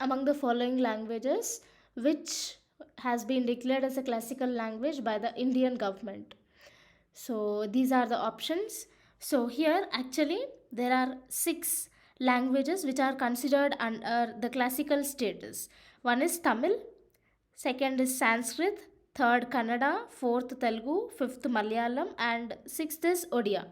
among the following languages which has been declared as a classical language by the Indian government? So these are the options. So here actually there are six languages which are considered under the classical status. One is Tamil, second is Sanskrit, third Kannada, fourth Telugu, fifth Malayalam, and sixth is Odia.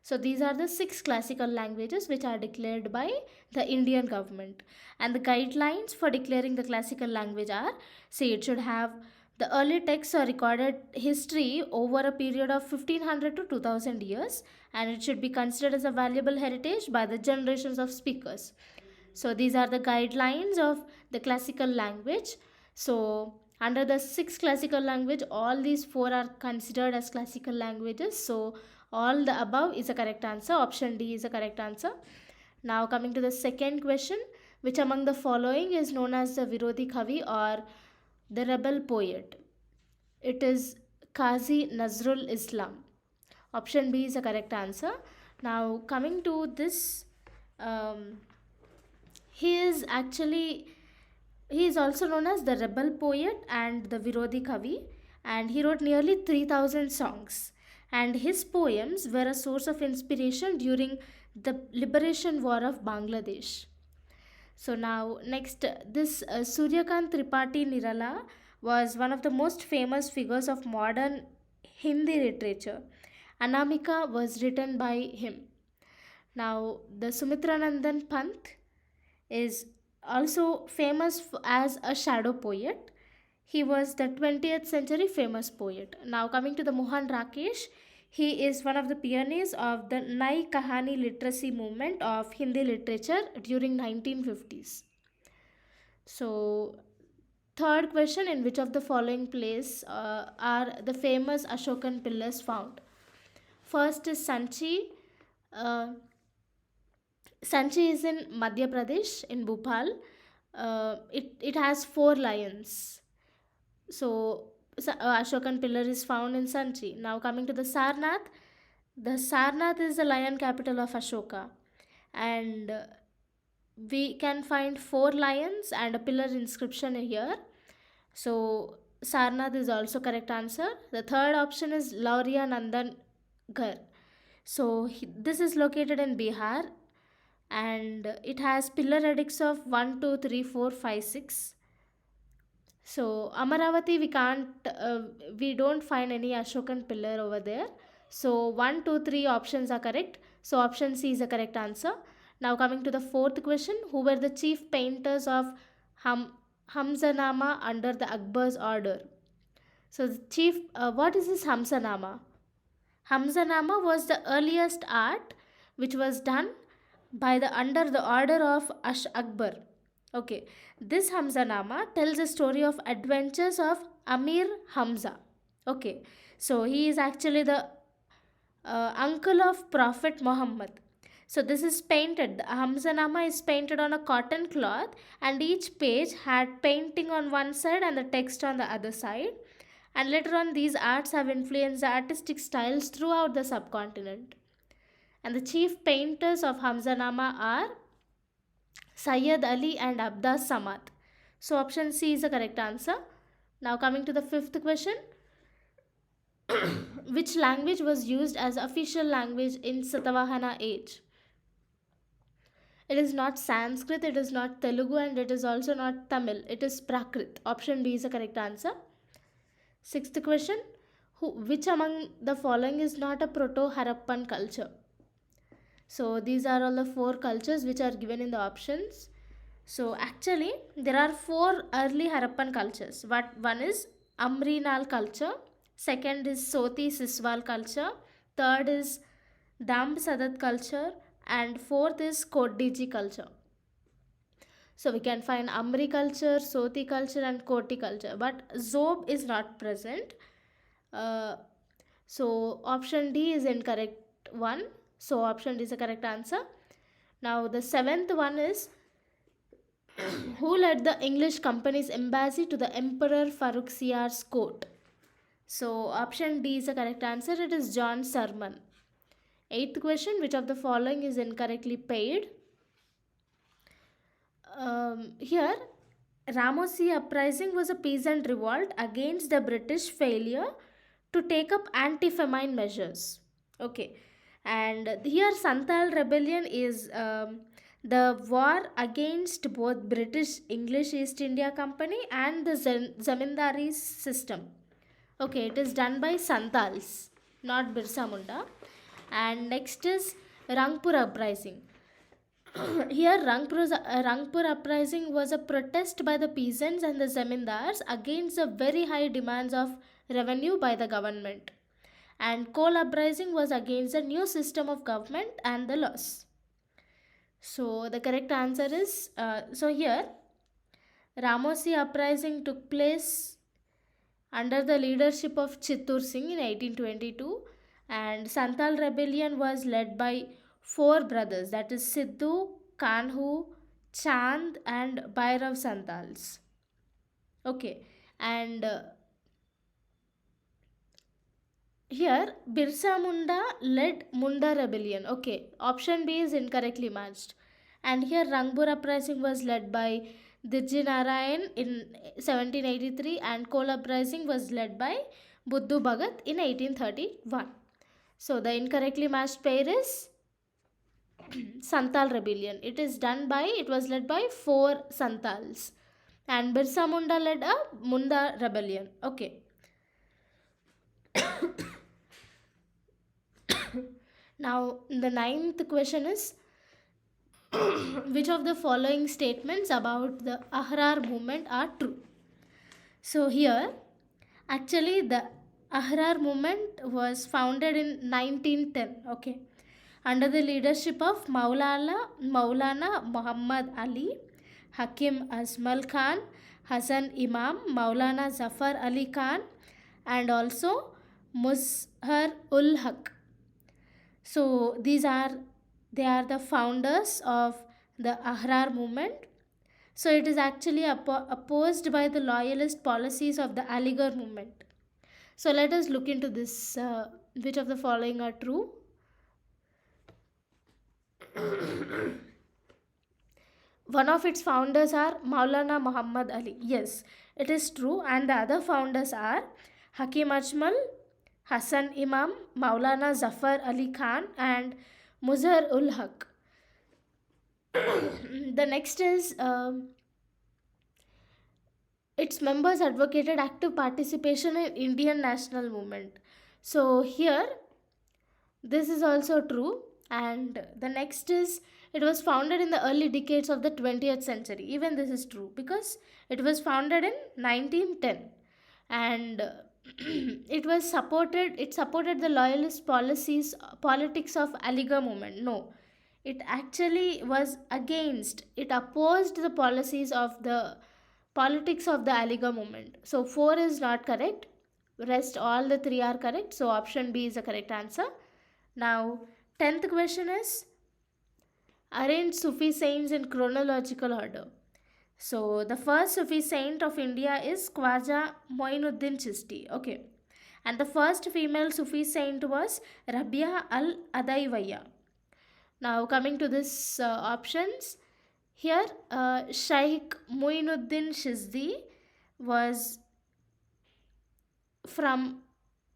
So these are the six classical languages which are declared by the Indian government. And the guidelines for declaring the classical language are, say, it should have the early texts or recorded history over a period of 1500 to 2000 years, and it should be considered as a valuable heritage by the generations of speakers. So these are the guidelines of the classical language. So under the six classical language, all these four are considered as classical languages. So all the above is a correct answer. Option D is a correct answer. Now coming to the second question, which among the following is known as the Virodhi Kavi or the rebel poet? It is Qazi Nazrul Islam. Option B is a correct answer. Now coming to this, um, he is also known as the rebel poet and the Virodhi Kavi, and he wrote nearly 3000 songs, and his poems were a source of inspiration during the liberation war of Bangladesh. So now next, this Suryakant Tripathi Nirala was one of the most famous figures of modern Hindi literature. Anamika was written by him. Now the Sumitranandan Pant is also famous as a shadow poet. He was the 20th century famous poet. Now coming to the Mohan Rakesh, he is one of the pioneers of the Nai Kahani literacy movement of Hindi literature during 1950s. So third question, in which of the following place are the famous Ashokan pillars found? First is Sanchi. Uh, Sanchi is in Madhya Pradesh in Bhopal. It has four lions. So Ashokan pillar is found in Sanchi. Now coming to the Sarnath is the lion capital of Ashoka, and we can find four lions and a pillar inscription here. So Sarnath is also correct answer. The third option is Lauriya Nandan Ghar. So this is located in Bihar, and it has pillar edicts of 1, 2, 3, 4, 5, 6. So Amaravati, we don't find any Ashokan pillar over there. So 1, 2, 3 options are correct. So option C is the correct answer. Now coming to the fourth question, who were the chief painters of Hamzanama under the Akbar's order? So the what is this Hamzanama? Hamzanama was the earliest art which was done by the under the order of Akbar. Okay, this Hamzanama tells the story of adventures of Amir Hamza. Okay, so he is actually the uncle of Prophet Muhammad. So this is painted. The Hamzanama is painted on a cotton cloth, and each page had painting on one side and the text on the other side. And later on, these arts have influenced the artistic styles throughout the subcontinent. And the chief painters of Hamzanama are Sayyid Ali and Abbas Samad. So option C is the correct answer. Now coming to the fifth question. Which language was used as official language in Satavahana age? It is not Sanskrit, it is not Telugu, and it is also not Tamil. It is Prakrit. Option B is the correct answer. Sixth question. Which among the following is not a Proto-Harappan culture? So these are all the four cultures which are given in the options. So actually there are four early Harappan cultures. One is Amrinal culture, second is Soti Siswal culture, third is Damb Sadat culture, and fourth is Kodiji culture. So we can find Amri culture, Soti culture, and Koti culture, but Zob is not present. Uh, so option D is incorrect one. So option D is the correct answer. Now the seventh one is who led the English company's embassy to the Emperor Farrukhsiyar's court? So option D is the correct answer. It is John Surman. Eighth question, which of the following is incorrectly paid? Here, Ramosi Uprising was a peasant revolt against the British failure to take up anti-famine measures. Okay, and here Santhal rebellion is the war against both British English East India Company and the zamindari system. Okay, it is done by Santals, not Birsa Munda. And next is Rangpur Uprising. Here, Rangpur Uprising was a protest by the peasants and the zamindars against the very high demands of revenue by the government. And Coal Uprising was against the new system of government and the laws. So, the correct answer is here, Ramosi Uprising took place under the leadership of Chittur Singh in 1822, and Santal rebellion was led by four brothers, that is Sidhu, Kanhu, Chand, and Bhairav Santals. Okay, and here Birsa Munda led Munda rebellion. Okay, option B is incorrectly matched. And here Rangpur uprising was led by Dirji Narayan in 1783 and Coal uprising was led by Buddhu Bhagat in 1831. So the incorrectly matched pair is Santal rebellion. It was led by four Santals. And Birsa Munda led a Munda rebellion. Okay. Now the ninth question is which of the following statements about the Ahrar movement are true? So here, actually the Ahrar movement was founded in 1910, okay, under the leadership of Maulana Muhammad Ali, Hakim Azmal Khan, Hasan Imam, Maulana Zafar Ali Khan, and also Muzhar ul Haq. So they are the founders of the Ahrar movement. So it is actually opposed by the loyalist policies of the Aligarh movement. So let us look into this. Which of the following are true? One of its founders are Maulana Muhammad Ali. Yes, it is true. And the other founders are Hakim Ajmal, Hasan Imam, Maulana Zafar Ali Khan, and Muzhar ul Haq. The next is its members advocated active participation in Indian national movement. So here this is also true. And the next is it was founded in the early decades of the 20th century. Even this is true because it was founded in 1910 and it supported the loyalist politics of Aligarh movement. No, it actually it opposed the policies of the politics of the Aligarh movement. So 4 is not correct, rest all the 3 are correct, so option B is the correct answer. Now 10th question is arrange Sufi saints in chronological order. So the first Sufi saint of India is Khwaja Moinuddin Chishti. Okay. And the first female Sufi saint was Rabia al-Adaywaya. Now coming to this options. Here Shaykh Moinuddin Chishti was from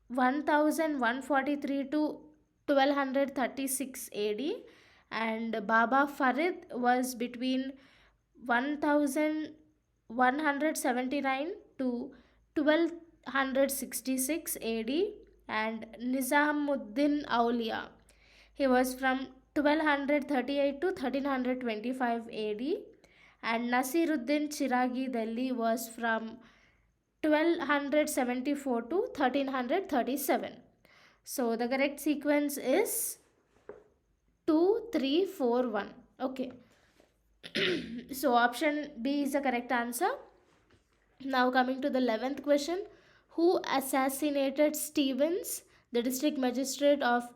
1143 to 1236 AD and Baba Farid was between 1179 to 1266 AD and Nizamuddin Aulia. He was from 1238 to 1325 AD and Nasiruddin Chiragi Delhi was from 1274 to 1337. So the correct sequence is 2, 3, 4, 1. Okay. So option B is the correct answer. Now coming to the 11th question. Who assassinated Stevens, the district magistrate of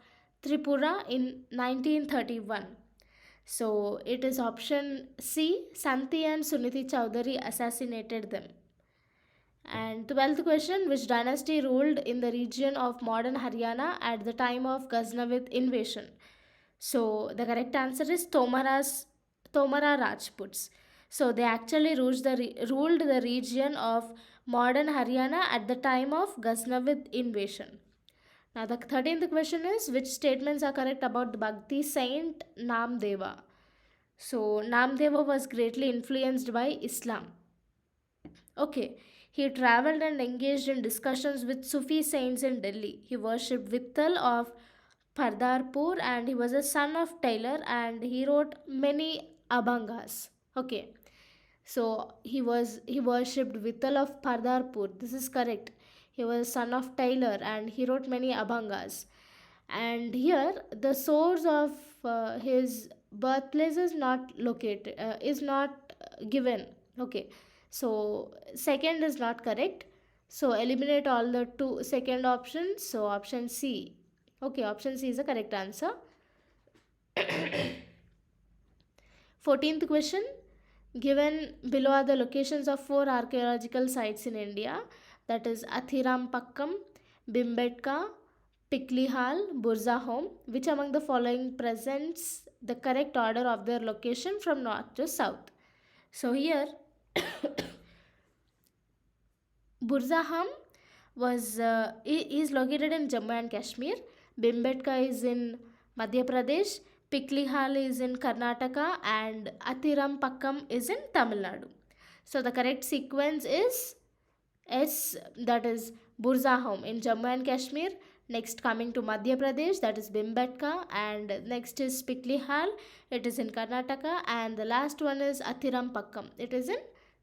Tripura in 1931? So it is option C. Santi and Suniti Chowdhury assassinated them. And 12th question. Which dynasty ruled in the region of modern Haryana at the time of Ghaznavid invasion? So the correct answer is Tomara Rajputs. So they actually ruled the region of modern Haryana at the time of Ghaznavid invasion. Now the 13th question is, which statements are correct about the Bhakti saint Namdeva? So Namdeva was greatly influenced by Islam. Okay, he traveled and engaged in discussions with Sufi saints in Delhi. He worshipped Vittal of Pardarpur and he was a son of tailor and he wrote many abhangas. Okay, so he worshipped Vittal of Pardarpur. This is correct. He was son of tailor and he wrote many abhangas. And here the source of his birthplace is not located, is not given. Okay, so second is not correct. So eliminate all the two second options. So option C. Okay, option C is the correct answer. 14th question. Given below are the locations of four archaeological sites in India, that is Athirampakkam, Bimbetka, Piklihal, Burzahom. Which among the following presents the correct order of their location from north to south? So here Burzaham is located in Jammu and Kashmir. Bimbetka is in Madhya Pradesh. Piklihal is in Karnataka and Athirampakkam is in Tamil Nadu. So the correct sequence is S, that is Burzahom in Jammu and Kashmir. Next coming to Madhya Pradesh, that is Bimbetka, and next is Piklihal, it is in Karnataka, and the last one is Athirampakkam, it is in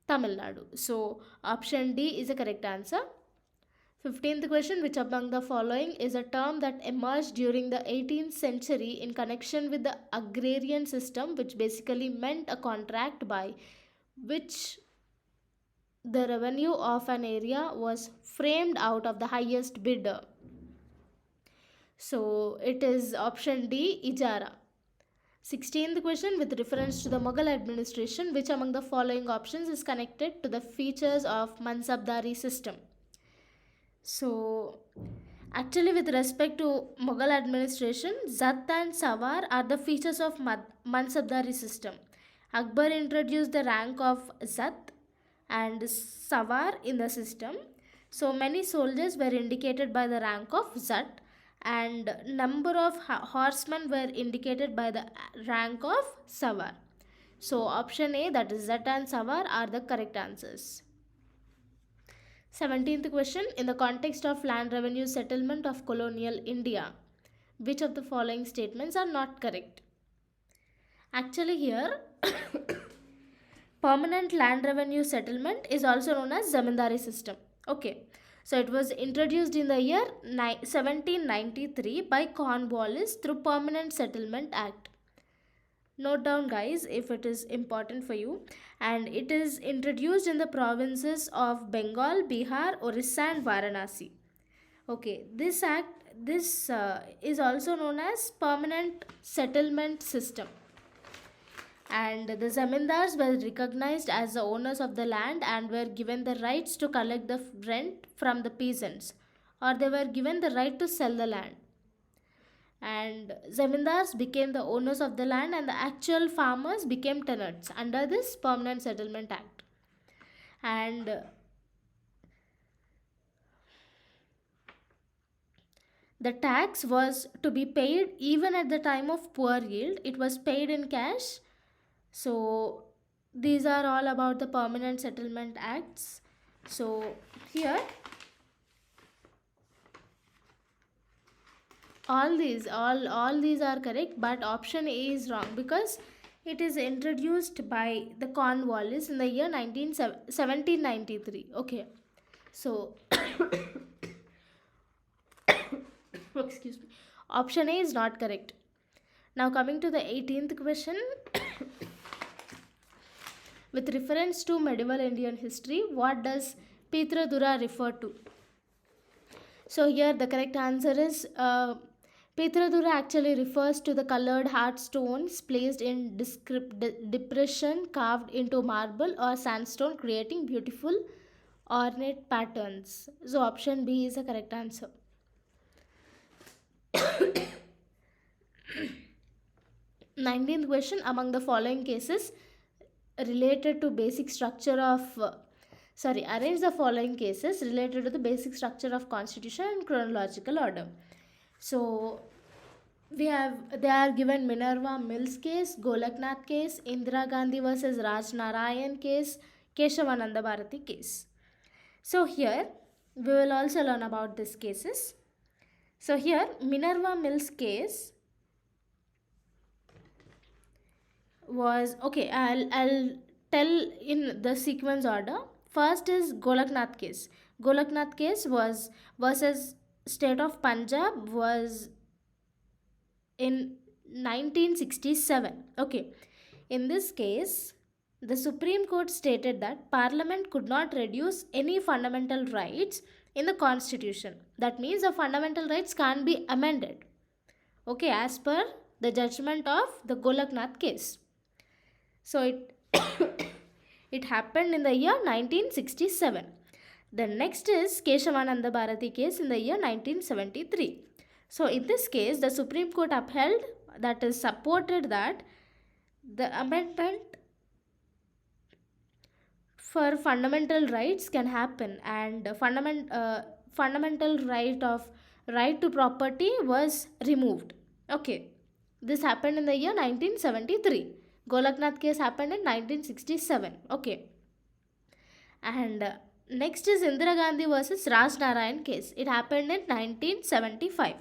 Tamil Nadu. So option D is the correct answer. 15th question, which among the following is a term that emerged during the 18th century in connection with the agrarian system, which basically meant a contract by which the revenue of an area was framed out of the highest bidder? So it is option D, Ijara. 16th question, with reference to the Mughal administration, which among the following options is connected to the features of Mansabdari system? So actually with respect to Mughal administration, Zat and Sawar are the features of Mansabdari system. Akbar introduced the rank of Zat and Sawar in the system. So many soldiers were indicated by the rank of Zat and number of horsemen were indicated by the rank of Sawar. So option A, that is Zat and Sawar, are the correct answers. 17th question, in the context of land revenue settlement of colonial India, which of the following statements are not correct? Actually here permanent land revenue settlement is also known as zamindari system. Okay, so it was introduced in the year 1793 by Cornwallis through Permanent Settlement Act. Note down guys if it is important for you. And it is introduced in the provinces of Bengal, Bihar, Orissa and Varanasi. Okay, this is also known as permanent settlement system. And the zamindars were recognized as the owners of the land and were given the rights to collect the rent from the peasants, or they were given the right to sell the land. And zamindars became the owners of the land and the actual farmers became tenants under this Permanent Settlement Act. And the tax was to be paid even at the time of poor yield. It was paid in cash. So these are all about the Permanent Settlement Acts. So here all these are correct, but option A is wrong because it is introduced by the Cornwallis in the year 1793. Okay, so excuse me, option A is not correct. Now coming to the 18th question. With reference to medieval Indian history, what does Pitradura refer to? So here the correct answer is Pitradura actually refers to the colored hard stones placed in depression carved into marble or sandstone, creating beautiful ornate patterns. So option B is the correct answer. 19th question, among the following cases, related to basic structure of arrange the following cases related to the basic structure of constitution in chronological order. So they are given Minerva Mills case, Golaknath case, Indira Gandhi versus Raj Narayan case, Keshavananda Bharati case. So here we will also learn about these cases. So here Minerva Mills case was okay. I'll tell in the sequence order. First is Golaknath case. Golaknath case was versus state of Punjab was in 1967. Okay. In this case, the Supreme Court stated that Parliament could not reduce any fundamental rights in the Constitution. That means the fundamental rights can't be amended. Okay, as per the judgment of the Golaknath case. So it happened in the year 1967. The next is Keshavananda Bharati case in the year 1973. So in this case, the Supreme Court upheld, that is supported, that the amendment for fundamental rights can happen, and fundamental right to property was removed. Okay, this happened in the year 1973. Golaknath case happened in 1967. Okay, and next is Indira Gandhi versus Raj Narayan case. It happened in 1975.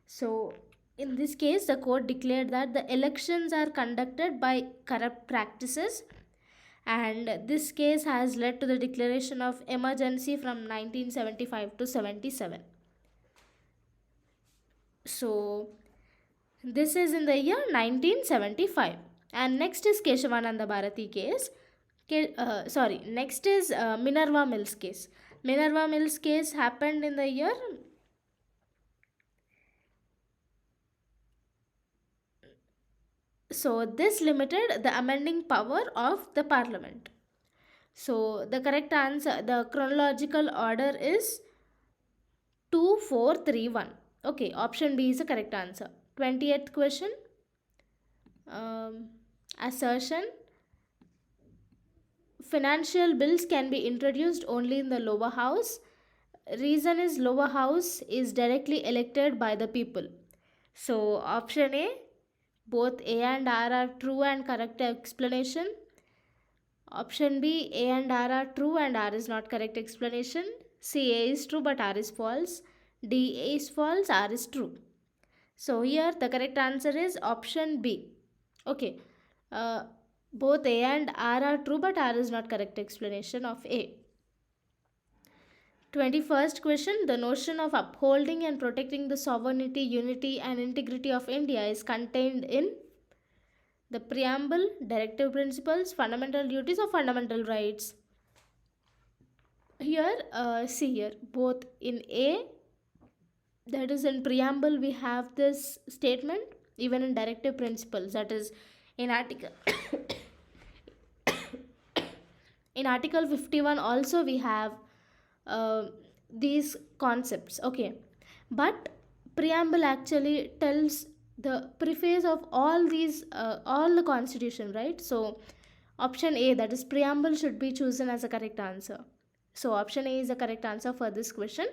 So in this case, the court declared that the elections are conducted by corrupt practices, and this case has led to the declaration of emergency from 1975 to 77. So this is in the year 1975. And next is Keshavananda Bharati case. Next is Minerva Mills case. Minerva Mills case happened in the year so this limited the amending power of the Parliament. So the correct answer, the chronological order is 2431. Okay, option B is the correct answer. 20th question. Assertion: financial bills can be introduced only in the lower house. Reason is lower house is directly elected by the people. So option A, both A and R are true and correct explanation. Option B, A and R are true and R is not correct explanation. C, A is true but R is false. D, A is false, R is true. So here the correct answer is option B. Okay. Both A and R are true but R is not correct explanation of A. 21st question. The notion of upholding and protecting the sovereignty, unity and integrity of India is contained in the preamble, directive principles, fundamental duties or fundamental rights. Here, see here, both in A, that is in preamble, we have this statement, even in directive principles, that is in article in article 51 also we have these concepts. Okay, but preamble actually tells the preface of all these all the constitution, right? So option A, that is preamble, should be chosen as a correct answer. So option A is the correct answer for this question.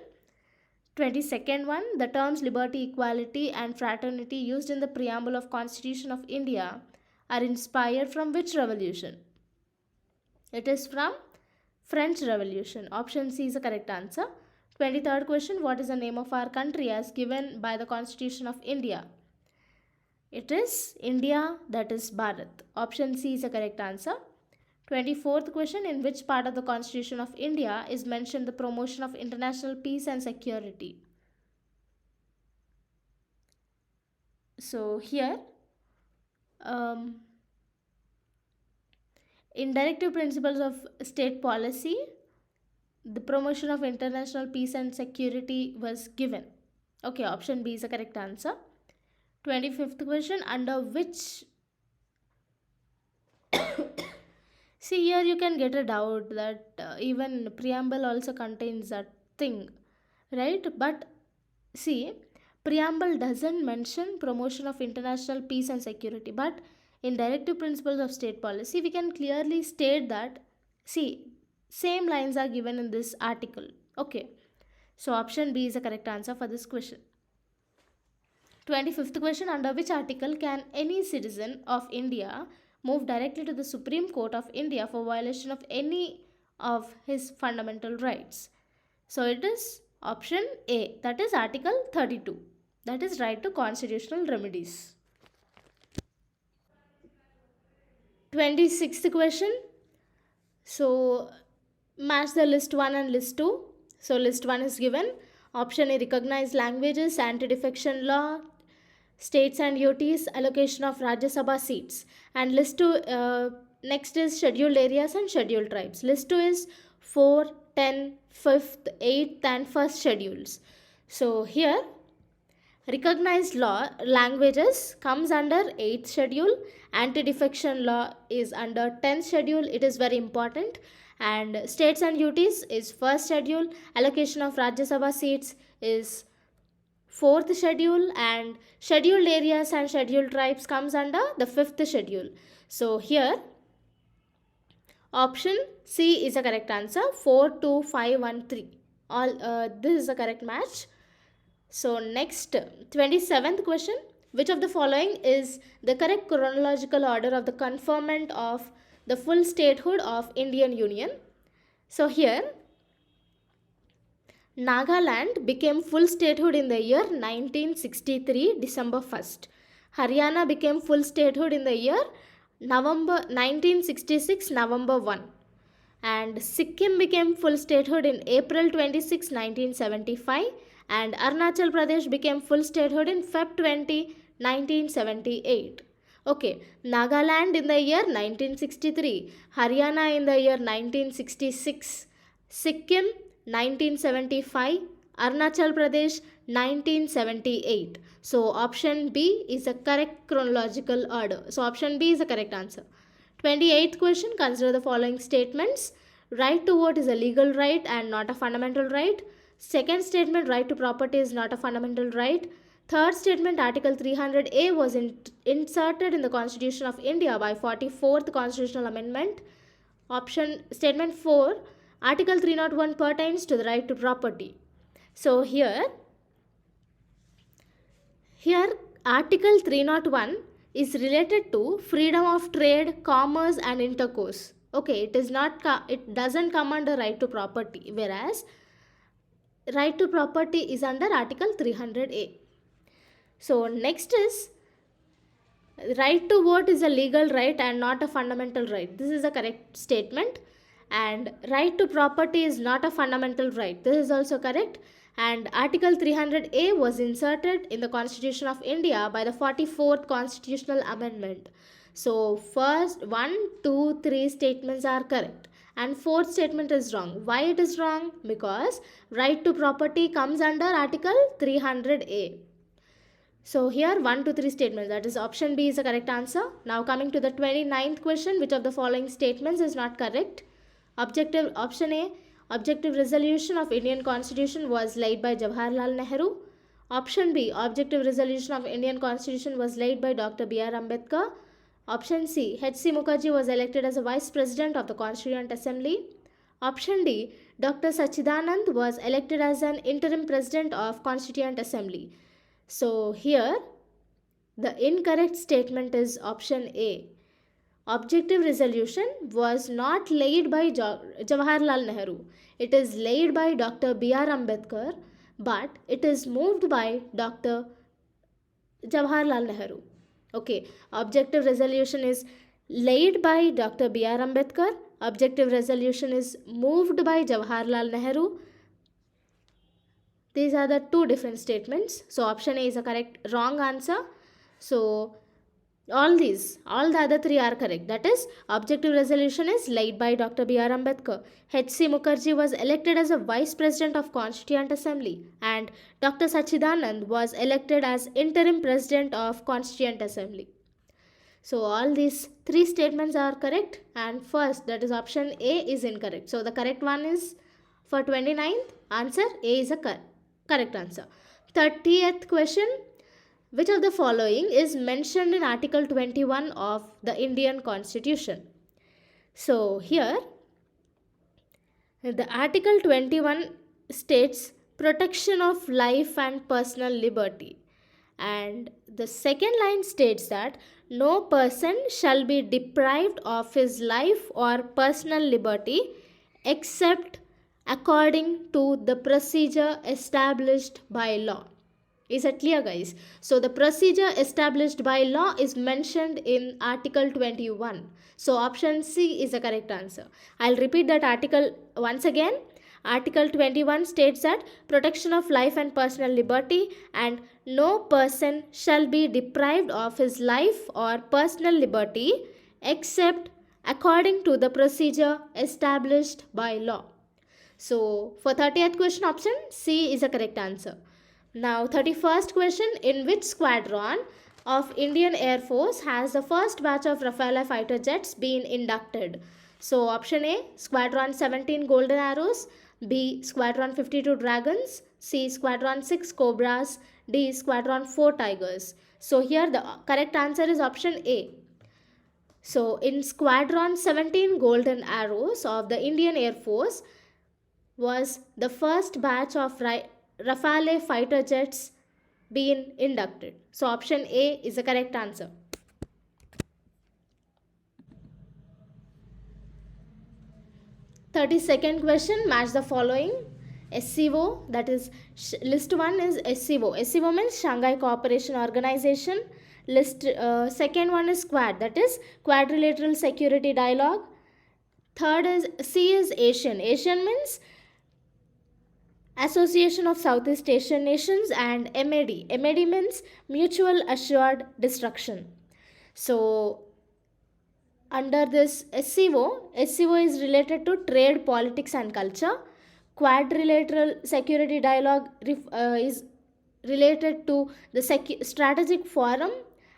22nd one. The terms liberty, equality and fraternity used in the preamble of Constitution of India are inspired from which revolution? It is from French Revolution. Option C is the correct answer. 23rd question. What is the name of our country as given by the Constitution of India? It is India, that is Bharat. Option C is the correct answer. 24th question. In which part of the Constitution of India is mentioned the promotion of international peace and security? So here, in directive principles of state policy, the promotion of international peace and security was given. Okay, option B is the correct answer. 25th question. Under which see here you can get a doubt that even preamble also contains that thing, right? But see, preamble doesn't mention promotion of international peace and security, but In Directive Principles of State Policy, we can clearly state that, see, same lines are given in this article. Okay, so option B is the correct answer for this question. 25th question, under which article can any citizen of India move directly to the Supreme Court of India for violation of any of his fundamental rights? So it is option A, that is Article 32, that is right to constitutional remedies. 26th question, so match the list 1 and list 2. So list 1 is given. Option A, recognized languages, anti-defection law, states and UTs, allocation of Rajya Sabha seats. And list 2, next is scheduled areas and scheduled tribes. List 2 is 4, 10, 5th, 8th and 1st schedules. So here, recognized law languages comes under 8th schedule, anti-defection law is under 10th schedule, it is very important, and states and UTs is 1st schedule, allocation of Rajya Sabha seats is 4th schedule, and scheduled areas and scheduled tribes comes under the 5th schedule. So here option C is the correct answer. 4, 2, 5 and 3, all this is the correct match. So next, 27th question, which of the following is the correct chronological order of the conferment of the full statehood of Indian Union? So here, Nagaland became full statehood in the year 1963, December 1st. Haryana became full statehood in the year November 1966, November 1. And Sikkim became full statehood in April 26, 1975. And Arunachal Pradesh became full statehood in Feb 20, 1978. Okay, Nagaland in the year 1963, Haryana in the year 1966, Sikkim 1975, Arunachal Pradesh 1978. So option B is the correct chronological order. So option B is the correct answer. 28th question, consider the following statements. Right to vote is a legal right and not a fundamental right. Second statement, right to property is not a fundamental right. Third statement, Article 300A was inserted in the Constitution of India by 44th Constitutional Amendment. Option statement 4, Article 301 pertains to the right to property. So here Article 301 is related to freedom of trade, commerce and intercourse. Okay, it doesn't come under right to property, whereas right to property is under Article 300A. So next is, right to vote is a legal right and not a fundamental right. This is a correct statement. And right to property is not a fundamental right. This is also correct. And Article 300A was inserted in the Constitution of India by the 44th Constitutional Amendment. So first 1, 2, 3 statements are correct. And fourth statement is wrong. Why it is wrong? Because right to property comes under Article 300A. So here 1 to 3 statements, that is option B is the correct answer. Now coming to the 29th question, which of the following statements is not correct? Option A, objective resolution of Indian Constitution was laid by Jawaharlal Nehru. Option B, objective resolution of Indian Constitution was laid by Dr. B.R. Ambedkar. Option C, H.C. Mukherjee was elected as a Vice President of the Constituent Assembly. Option D, Dr. Sachidanand was elected as an interim President of Constituent Assembly. So here, the incorrect statement is option A. Objective resolution was not laid by Jawaharlal Nehru. It is laid by Dr. B.R. Ambedkar, but it is moved by Dr. Jawaharlal Nehru. Okay, objective resolution is laid by Dr. B.R. Ambedkar. Objective resolution is moved by Jawaharlal Nehru. These are the two different statements. So option A is a correct wrong answer. So all the other three are correct. That is, objective resolution is laid by Dr. B.R. Ambedkar. H.C. Mukherjee was elected as a Vice President of Constituent Assembly, and Dr. Sachidanand was elected as interim President of Constituent Assembly. So all these three statements are correct, and first, that is option A, is incorrect. So the correct one is for 29th answer. A is a correct answer. 30th question. Which of the following is mentioned in Article 21 of the Indian Constitution? So here the Article 21 states protection of life and personal liberty. And the second line states that no person shall be deprived of his life or personal liberty except according to the procedure established by law. Is it clear, guys? So the procedure established by law is mentioned in Article 21. So option C is the correct answer. I'll repeat that article once again. Article 21 states that protection of life and personal liberty, and no person shall be deprived of his life or personal liberty except according to the procedure established by law. So for 30th question, option C is the correct answer. Now 31st question, in which squadron of Indian Air Force has the first batch of Rafaela fighter jets been inducted? So option A, Squadron 17 Golden Arrows, B, Squadron 52 Dragons, C, Squadron 6 Cobras, D, Squadron 4 Tigers. So here the correct answer is option A. So in Squadron 17 Golden Arrows of the Indian Air Force was the first batch of Rafale fighter jets being inducted. So option A is the correct answer. 32nd question, match the following. SCO, that is list 1 is SCO. SCO means Shanghai Cooperation Organization. List second one is Quad, that is Quadrilateral Security Dialogue. Third is C is Asian. Asian means Association of Southeast Asian Nations, and MAD. MAD means Mutual Assured Destruction. So under this SCO is related to trade, politics and culture. Quadrilateral Security Dialogue is related to the Strategic Forum,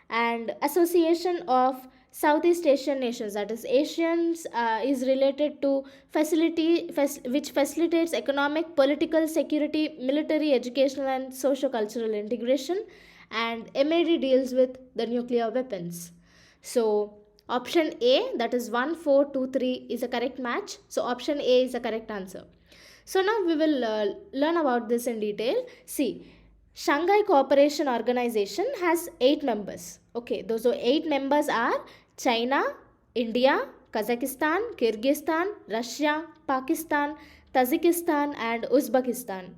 and Association of Southeast Asian Nations, that is Asians, is related to which facilitates economic, political, security, military, educational and socio-cultural integration, and MAD deals with the nuclear weapons. So option A, that is 1, 4, 2, 3 is a correct match. So option A is the correct answer. So now we will learn about this in detail. See, Shanghai Cooperation Organization has 8 members. Okay, those 8 members are China, India, Kazakhstan, Kyrgyzstan, Russia, Pakistan, Tajikistan and Uzbekistan.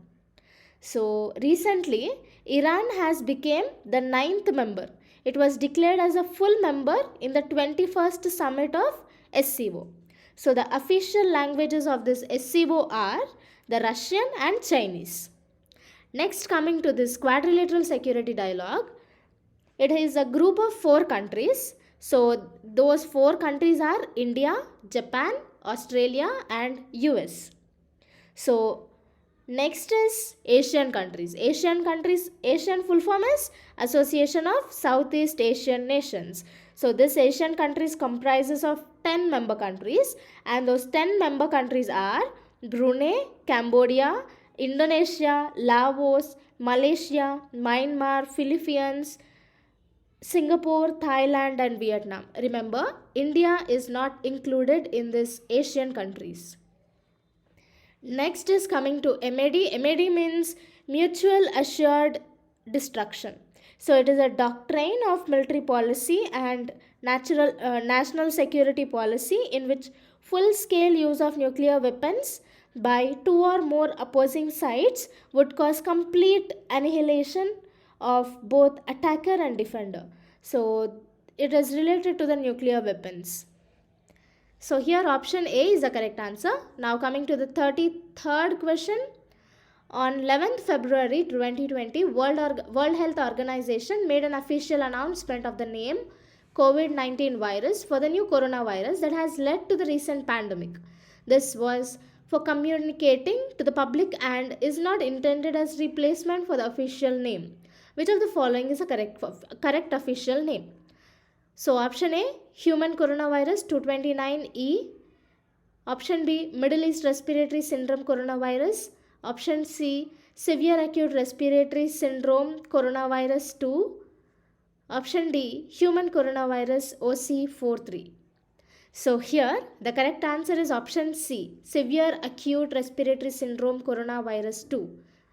So recently, Iran has become the 9th member. It was declared as a full member in the 21st summit of SCO. So the official languages of this SCO are the Russian and Chinese. Next, coming to this Quadrilateral Security Dialogue, it is a group of 4 countries. So those 4 countries are India, Japan, Australia and US. So next is Asian countries. Asian full form is Association of Southeast Asian Nations. So this Asian countries comprises of 10 member countries, and those 10 member countries are Brunei, Cambodia, Indonesia, Laos, Malaysia, Myanmar, Philippines, Singapore, Thailand and Vietnam. Remember, India is not included in this Asian countries. Next is coming to MAD. MAD means Mutual Assured Destruction. So it is a doctrine of military policy and national security policy in which full-scale use of nuclear weapons by 2 or more opposing sides would cause complete annihilation of both attacker and defender. So it is related to the nuclear weapons. So here option A is the correct answer. Now coming to the 33rd question. On 11th February 2020, World Health Organization made an official announcement of the name COVID-19 virus for the new coronavirus that has led to the recent pandemic. This was for communicating to the public and is not intended as replacement for the official name. Which of the following is a correct official name? So option A, human coronavirus 229E. Option B, Middle East Respiratory Syndrome coronavirus. Option C, severe acute respiratory syndrome coronavirus 2. Option D, human coronavirus OC43. So here the correct answer is option C, severe acute respiratory syndrome coronavirus 2,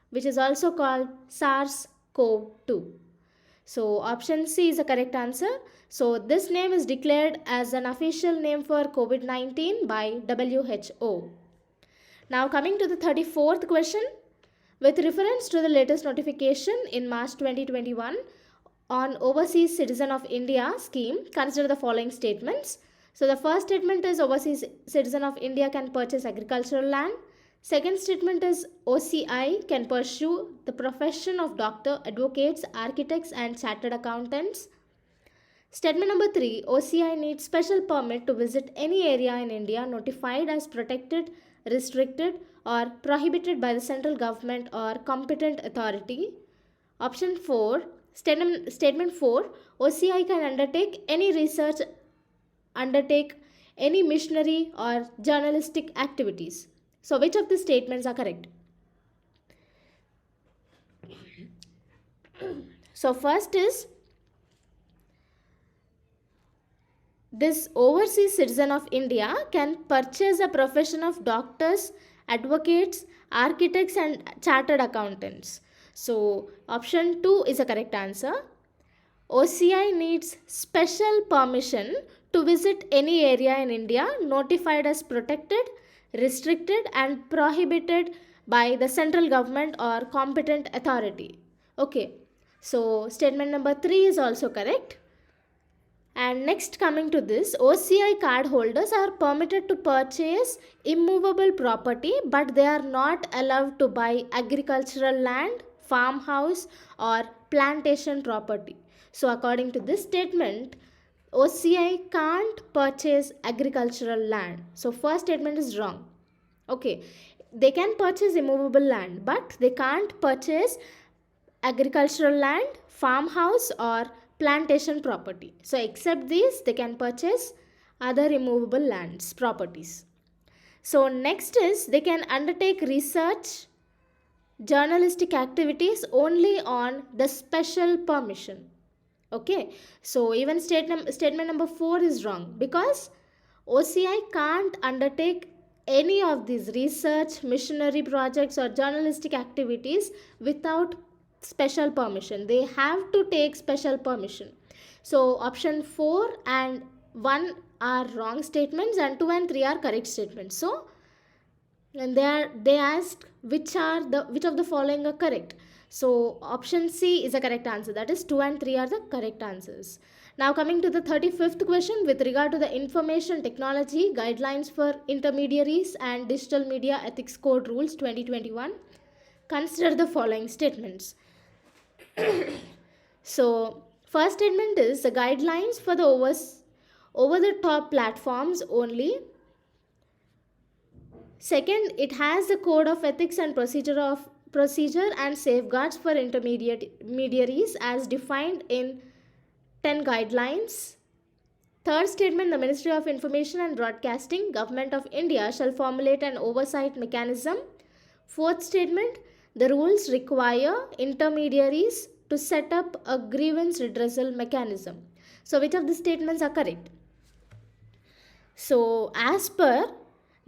which is also called SARS-CoV-2. So option C is the correct answer. So this name is declared as an official name for COVID-19 by WHO. Now coming to the 34th question. With reference to the latest notification in March 2021 on Overseas Citizen of India scheme, consider the following statements. So the first statement is Overseas Citizen of India can purchase agricultural land. Second statement is OCI can pursue the profession of doctor, advocates, architects and chartered accountants. Statement number 3, OCI needs special permit to visit any area in India notified as protected, restricted or prohibited by the central government or competent authority. Option 4, statement 4, OCI can undertake any research, undertake any missionary or journalistic activities. So which of the statements are correct? So first is this overseas citizen of India can purchase a profession of doctors, advocates, architects and chartered accountants. So option 2 is a correct answer. OCI needs special permission to visit any area in India notified as protected, restricted and prohibited by the central government or competent authority. Okay, so statement number 3 is also correct. And next, coming to this, OCI card holders are permitted to purchase immovable property, but they are not allowed to buy agricultural land, farmhouse or plantation property. So according to this statement, OCI can't purchase agricultural land. So first statement is wrong. Okay, they can purchase immovable land, but they can't purchase agricultural land, farmhouse or plantation property. So except these, they can purchase other immovable lands, properties. So next is they can undertake research, journalistic activities only on the special permission. Okay, so even statement number 4 is wrong because OCI can't undertake any of these research, missionary projects or journalistic activities without special permission. They have to take special permission. So option 4 and 1 are wrong statements and 2 and 3 are correct statements. So and they asked which of the following are correct. So option C is the correct answer, that is 2 and 3 are the correct answers. Now coming to the 35th question with regard to the information technology guidelines for intermediaries and digital media ethics code rules 2021, consider the following statements. So first statement is the guidelines for the over the top platforms only. Second, it has the code of ethics and procedure and safeguards for intermediaries as defined in 10 guidelines. Third statement, the Ministry of Information and Broadcasting, Government of India shall formulate an oversight mechanism. Fourth statement, the rules require intermediaries to set up a grievance redressal mechanism. So which of the statements are correct? So as per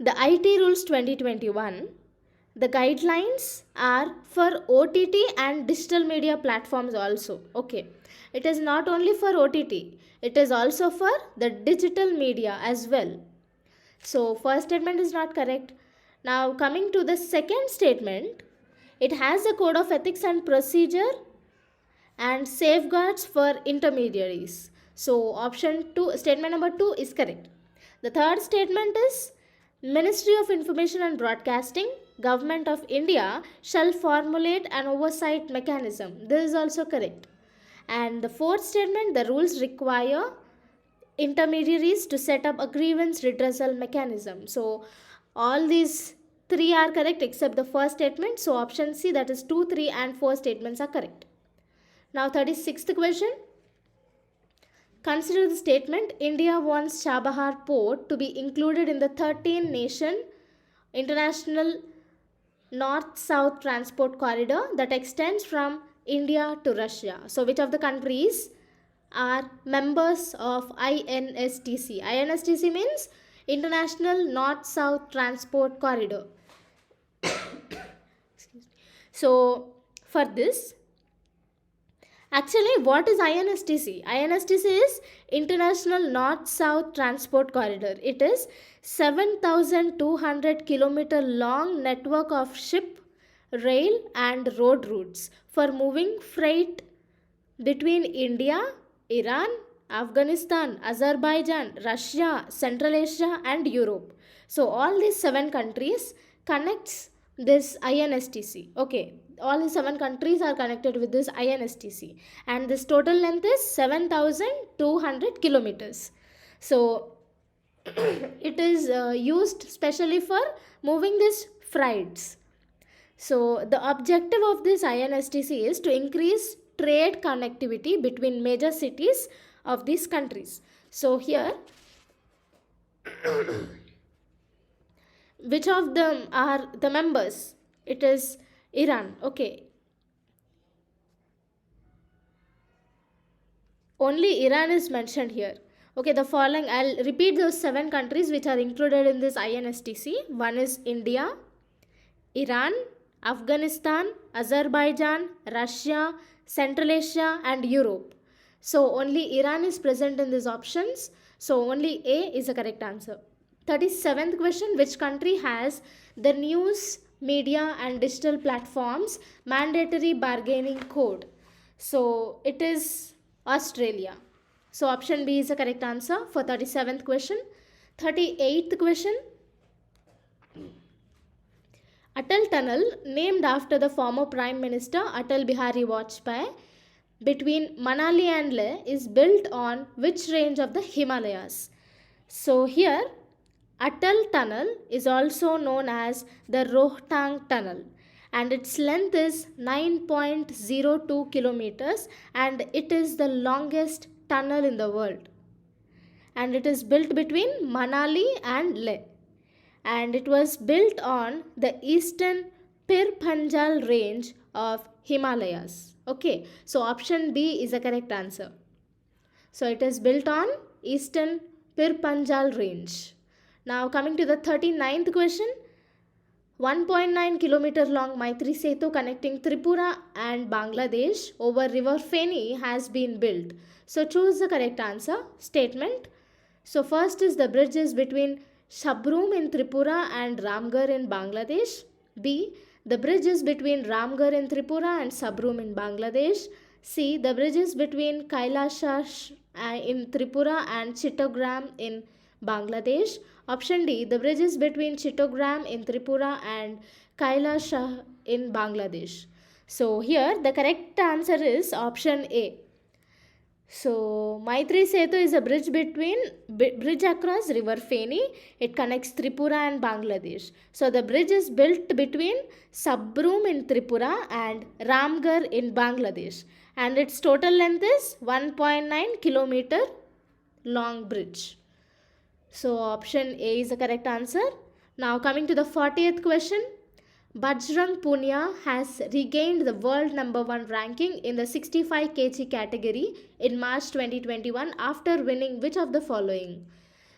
the IT rules 2021, the guidelines are for OTT and digital media platforms also. Okay, it is not only for OTT, it is also for the digital media as well. So first statement is not correct. Now coming to the second statement, it has a code of ethics and procedure and safeguards for intermediaries. So option 2, statement number 2 is correct. The third statement is Ministry of Information and Broadcasting, Government of India shall formulate an oversight mechanism. This is also correct. And the fourth statement, the rules require intermediaries to set up a grievance redressal mechanism. So all these 3 are correct except the first statement. So option C, that is 2, 3 and 4 statements are correct. Now 36th question. Consider the statement, India wants Chabahar port to be included in the 13 nation international north-south transport corridor that extends from India to Russia. So which of the countries are members of INSTC. INSTC means International North-South Transport Corridor. So, for this, actually, what is INSTC? INSTC is International North-South Transport Corridor. It is 7,200 kilometer long network of ship, rail and road routes for moving freight between India, Iran, Afghanistan, Azerbaijan, Russia, Central Asia and Europe. So all these 7 countries connects this INSTC. Okay, all the 7 countries are connected with this INSTC and this total length is 7,200 kilometers. So it is used specially for moving these freights. So the objective of this INSTC is to increase trade connectivity between major cities of these countries. So here, which of them are the members? It is Iran. Okay. Only Iran is mentioned here. Okay, the following, I'll repeat those 7 countries which are included in this INSTC. One is India, Iran, Afghanistan, Azerbaijan, Russia, Central Asia and Europe. So only Iran is present in these options. So only A is the correct answer. 37th question, which country has the news, media and digital platforms mandatory bargaining code? So it is Australia. So option B is the correct answer for 37th question. 38th question. Atal Tunnel, named after the former Prime Minister Atal Bihari Vajpayee, between Manali and Leh is built on which range of the Himalayas? So here, Atal Tunnel is also known as the Rohtang Tunnel and its length is 9.02 kilometers and it is the longest tunnel in the world. And it is built between Manali and Leh. And it was built on the eastern Pir Panjal range of Himalayas. Okay, so option B is the correct answer. So it is built on eastern Pir Panjal range. Now coming to the 39th question. 1.9 kilometer long Maitri Setu connecting Tripura and Bangladesh over river Feni has been built. So choose the correct answer statement. So first is the bridge is between Sabroom in Tripura and Ramgarh in Bangladesh. B. The bridge is between Ramgarh in Tripura and Sabroom in Bangladesh. C. The bridge is between Kailasha in Tripura and Chittagong in Bangladesh. Option D. The bridge is between Chittagong in Tripura and Kailasha in Bangladesh. So here the correct answer is option A. So Maitri Setu is a bridge across river Feni. It connects Tripura and Bangladesh. So the bridge is built between Sabroom in Tripura and Ramgarh in Bangladesh. And its total length is 1.9 kilometer long bridge. So option A is the correct answer. Now coming to the 40th question. Bajrang Punia has regained the world #1 ranking in the 65 kg category in March 2021 after winning which of the following?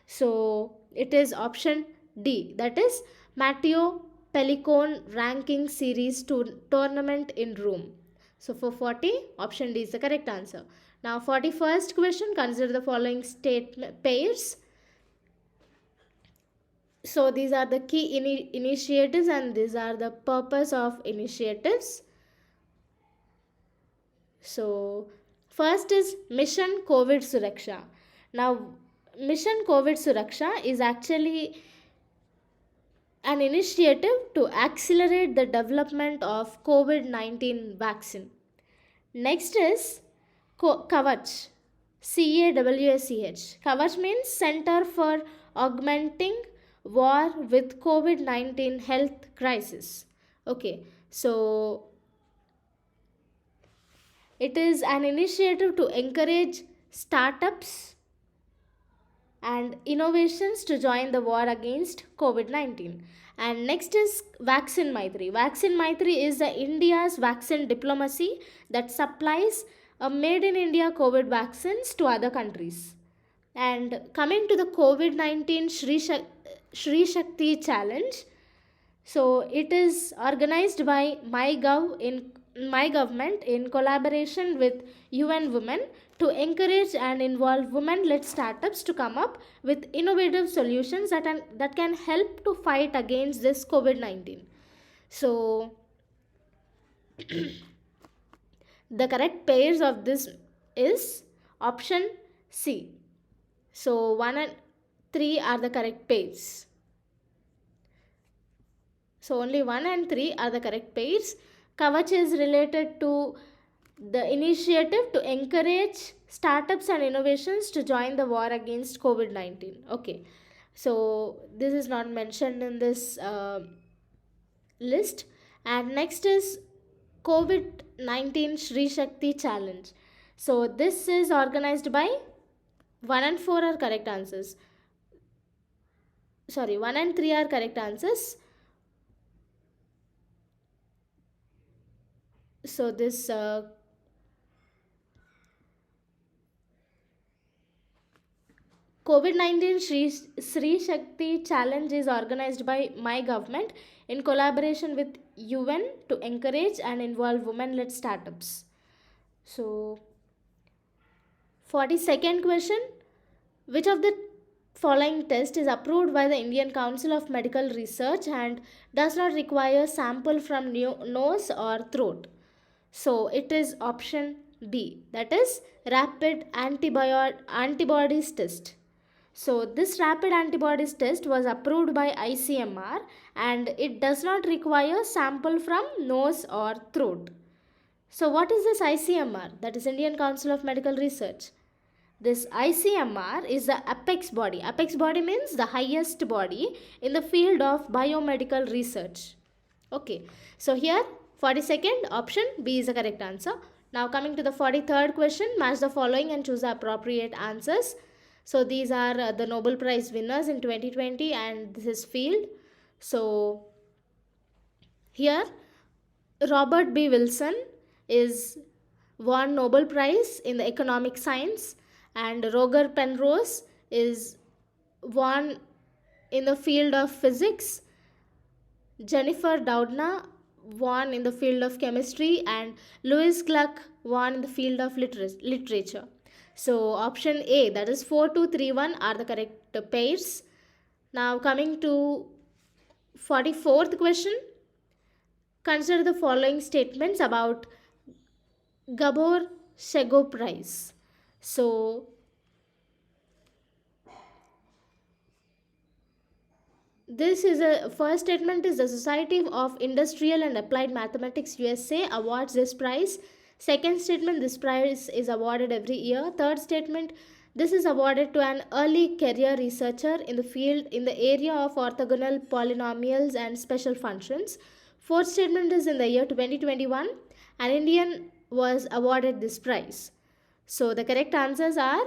So it is option D, that is Matteo Pellicone ranking series tournament in Rome. So for 40, option D is the correct answer. Now 41st question, consider the following statement pairs. So these are the key initiatives and these are the purpose of initiatives. So first is Mission COVID Suraksha. Now Mission COVID Suraksha is actually an initiative to accelerate the development of COVID-19 vaccine. Next is Kavach. CAWACH. Kavach means Center for Augmenting War with COVID-19 Health Crisis. Okay, so it is an initiative to encourage startups and innovations to join the war against COVID-19. And next is Vaccine Maitri. Vaccine Maitri is the India's vaccine diplomacy that supplies made in India COVID vaccines to other countries. And coming to the COVID 19 Shri Shakti Challenge, so it is organized by my government in collaboration with UN Women to encourage and involve women-led startups to come up with innovative solutions that can help to fight against this COVID-19. So the correct pairs of this is option C. So 1 and 3 are the correct pairs. So only 1 and 3 are the correct pairs. Kavach is related to the initiative to encourage startups and innovations to join the war against COVID-19. Okay. So this is not mentioned in this list. And next is COVID-19 Shri Shakti Challenge. So this is organized by 1 and 4 are correct answers. Sorry, 1 and 3 are correct answers. So this COVID-19 Sri Shakti Challenge is organized by my government in collaboration with UN to encourage and involve women-led startups. So 42nd question, which of the following test is approved by the Indian Council of Medical Research and does not require sample from nose or throat? So it is option D, that is rapid antibodies test. So this rapid antibodies test was approved by ICMR and it does not require sample from nose or throat. So what is this ICMR? That is Indian Council of Medical Research. This ICMR is the apex body. Apex body means the highest body in the field of biomedical research. Okay, so here 42nd option B is the correct answer. Now coming to the 43rd question, match the following and choose the appropriate answers. So these are the Nobel Prize winners in 2020 and this is field. So here Robert B. Wilson is won Nobel Prize in the economic science and Roger Penrose is won in the field of physics. Jennifer Doudna won in the field of chemistry and Louis Gluck won in the field of literature. So option A, that is 4231 are the correct pairs. Now coming to 44th question, consider the following statements about Gabor Shego Prize. So this is a first statement is the Society of Industrial and Applied Mathematics USA awards this prize. Second statement, this prize is awarded every year. Third statement, this is awarded to an early career researcher in the field in the area of orthogonal polynomials and special functions. Fourth statement is in the year 2021 an Indian was awarded this prize. So the correct answers are,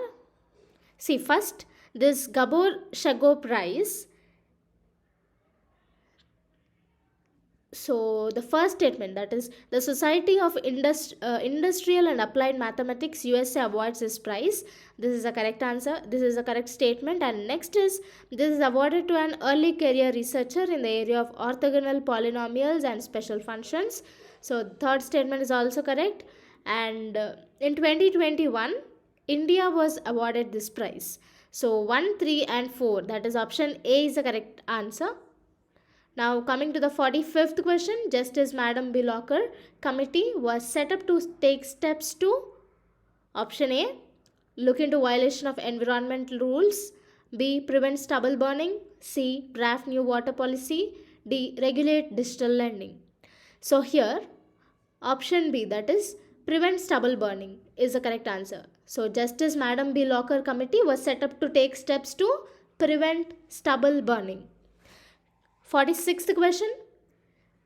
see, first this Gabor Shego Prize. So the first statement, that is the Society of Industrial and Applied Mathematics USA awards this prize. This is the correct answer. This is the correct statement. And next is, this is awarded to an early career researcher in the area of orthogonal polynomials and special functions. So third statement is also correct. And in 2021, India was awarded this prize. So 1, 3 and 4, that is option A is the correct answer. Now coming to the 45th question, Justice Madam B. Locker committee was set up to take steps to option A, look into violation of environmental rules, B, prevent stubble burning, C, draft new water policy, D, regulate digital lending. So here option B, that is prevent stubble burning, is the correct answer. So Justice Madam B. Locker committee was set up to take steps to prevent stubble burning. 46th question,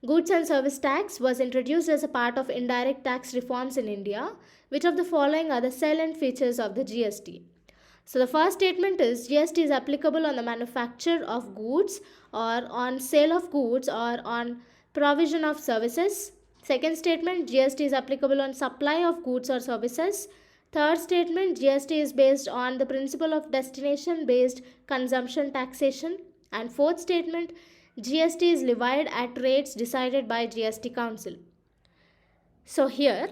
goods and service tax was introduced as a part of indirect tax reforms in India. Which of the following are the salient features of the GST? So the first statement is GST is applicable on the manufacture of goods or on sale of goods or on provision of services. Second statement, GST is applicable on supply of goods or services. Third statement, GST is based on the principle of destination based consumption taxation. And fourth statement, GST is levied at rates decided by GST Council. So here,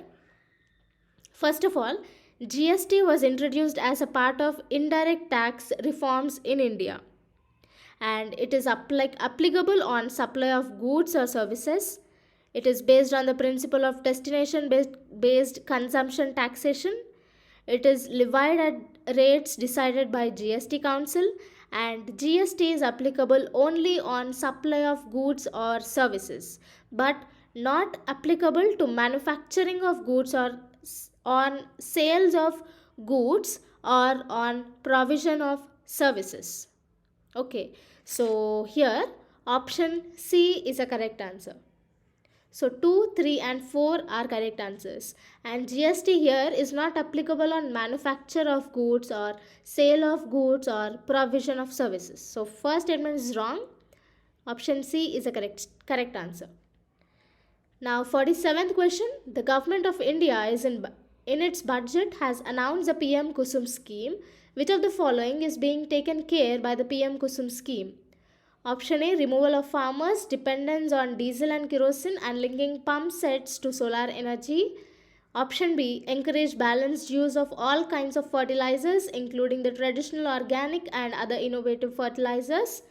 first of all, GST was introduced as a part of indirect tax reforms in India, and it is applicable on supply of goods or services. It is based on the principle of destination based consumption taxation. It is levied at rates decided by GST Council, and GST is applicable only on supply of goods or services, but not applicable to manufacturing of goods or on sales of goods or on provision of services. Okay, so here option C is a correct answer. So 2, 3 and 4 are correct answers. And GST here is not applicable on manufacture of goods or sale of goods or provision of services. So first statement is wrong. Option C is a correct answer. Now 47th question. The government of India is in its budget has announced the PM Kusum scheme. Which of the following is being taken care by the PM Kusum scheme? Option A, removal of farmers' dependence on diesel and kerosene and linking pump sets to solar energy. Option B, encourage balanced use of all kinds of fertilizers, including the traditional organic and other innovative fertilizers.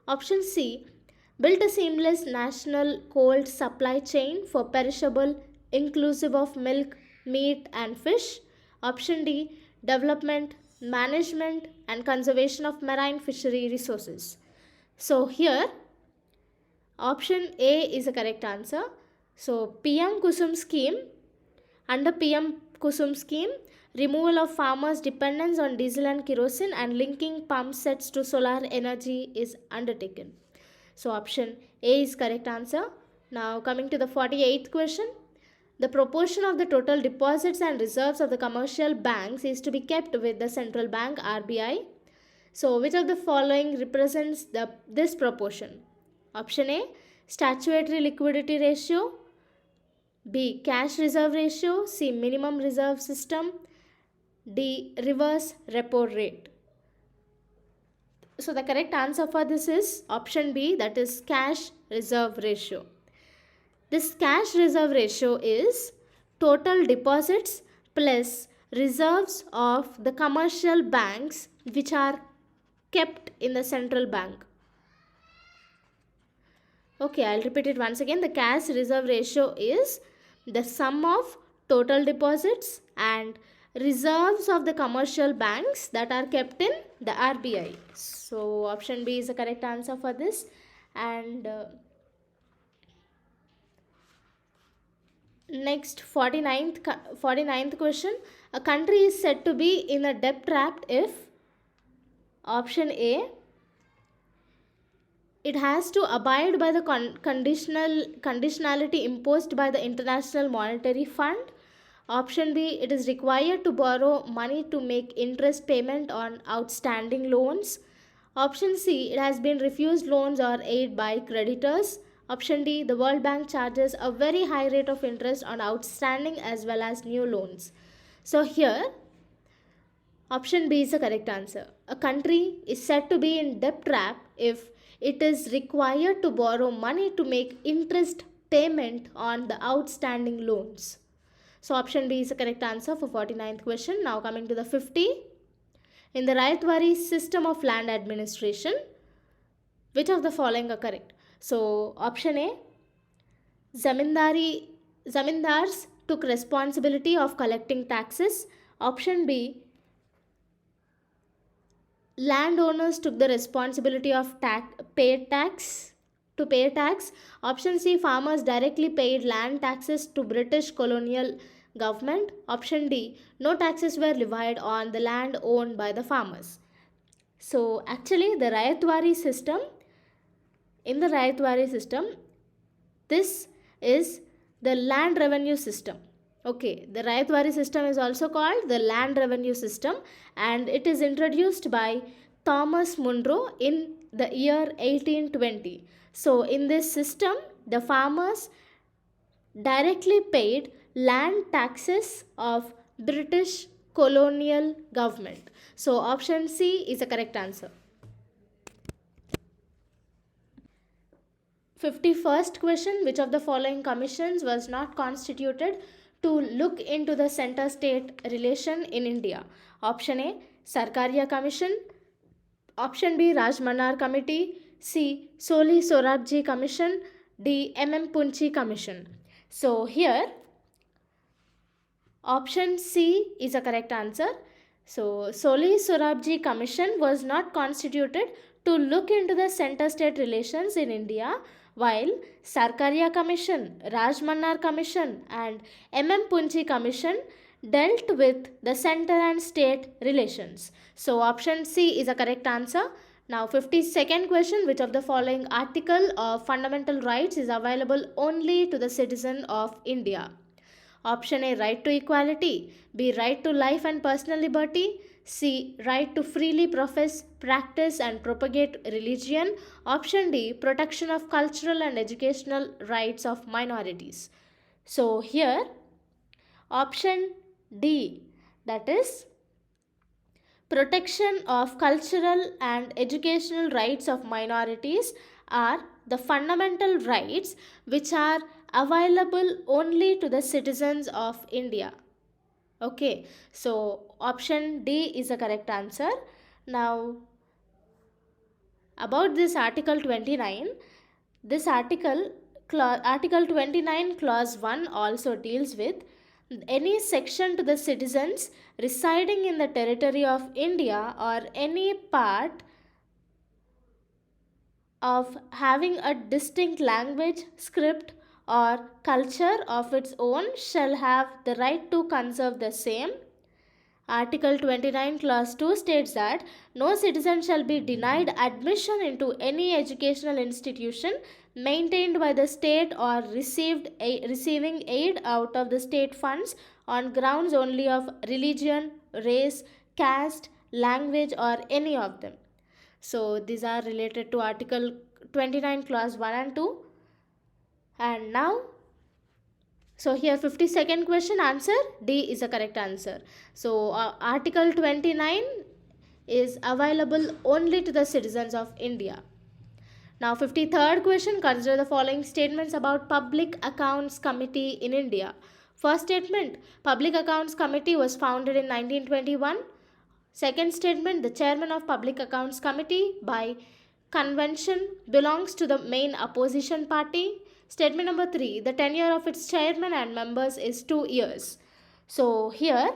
Option C, build a seamless national cold supply chain for perishable, inclusive of milk, meat, and fish. Option D, development, management, and conservation of marine fishery resources. So here option A is a correct answer. So PM Kusum scheme, under PM Kusum scheme, removal of farmers' dependence on diesel and kerosene and linking pump sets to solar energy is undertaken. So option A is correct answer. Now coming to the 48th question. The proportion of the total deposits and reserves of the commercial banks is to be kept with the central bank RBI. So which of the following represents this proportion? Option A, statutory liquidity ratio. B, cash reserve ratio. C, minimum reserve system. D, reverse repo rate. So the correct answer for this is option B, that is cash reserve ratio. This cash reserve ratio is total deposits plus reserves of the commercial banks which are kept in the central bank. Okay, I'll repeat it once again. The cash reserve ratio is the sum of total deposits and reserves of the commercial banks that are kept in the RBI. So option B is the correct answer for this. And next 49th question. A country is said to be in a debt trap if option A, it has to abide by the conditionality imposed by the International Monetary Fund. Option B, it is required to borrow money to make interest payment on outstanding loans. Option C, it has been refused loans or aid by creditors. Option D, the World Bank charges a very high rate of interest on outstanding as well as new loans. So here option B is the correct answer. A country is said to be in debt trap if it is required to borrow money to make interest payment on the outstanding loans. So option B is the correct answer for 49th question. Now coming to the 50. In the Rayatwari system of land administration, which of the following are correct? So option A, zamindars took responsibility of collecting taxes. Option B, landowners took the responsibility of pay tax. Option C, farmers directly paid land taxes to British colonial government. Option D, no taxes were levied on the land owned by the farmers. So actually the Rayatwari system, this is the land revenue system. Okay, the Rayatwari system is also called the land revenue system, and it is introduced by Thomas Munro in the year 1820. So in this system, the farmers directly paid land taxes of British colonial government. So option C is the correct answer. 51st question, which of the following commissions was not constituted to look into the center state relation in India? Option A, Sarkaria Commission. Option B, Rajmanar Committee. C, Soli Sorabji Commission. D, Punchi Commission. So here option C is a correct answer. So Soli Sorabji Commission was not constituted to look into the center state relations in India, while Sarkaria Commission, Rajmanar Commission and Punchi Commission dealt with the center and state relations. So option C is a correct answer. Now 52nd question, which of the following article of fundamental rights is available only to the citizen of India? Option A, right to equality. B, right to life and personal liberty. C, right to freely profess, practice and propagate religion. Option D, protection of cultural and educational rights of minorities. So here option D, that is protection of cultural and educational rights of minorities, are the fundamental rights which are available only to the citizens of India. Okay, so option D is the correct answer. Now, about this Article 29, this Article 29 Clause 1 also deals with any section to the citizens residing in the territory of India or any part of having a distinct language, script or culture of its own shall have the right to conserve the same. Article 29 Clause 2 states that no citizen shall be denied admission into any educational institution maintained by the state or receiving aid out of the state funds on grounds only of religion, race, caste, language or any of them. So these are related to Article 29 Clause 1 and 2. And now, so here 52nd question, answer D is the correct answer. So Article 29 is available only to the citizens of India. Now 53rd question, consider the following statements about Public Accounts Committee in India. First statement, Public Accounts Committee was founded in 1921. Second statement, the chairman of Public Accounts Committee by convention belongs to the main opposition party. Statement number 3, the tenure of its chairman and members is 2 years. So here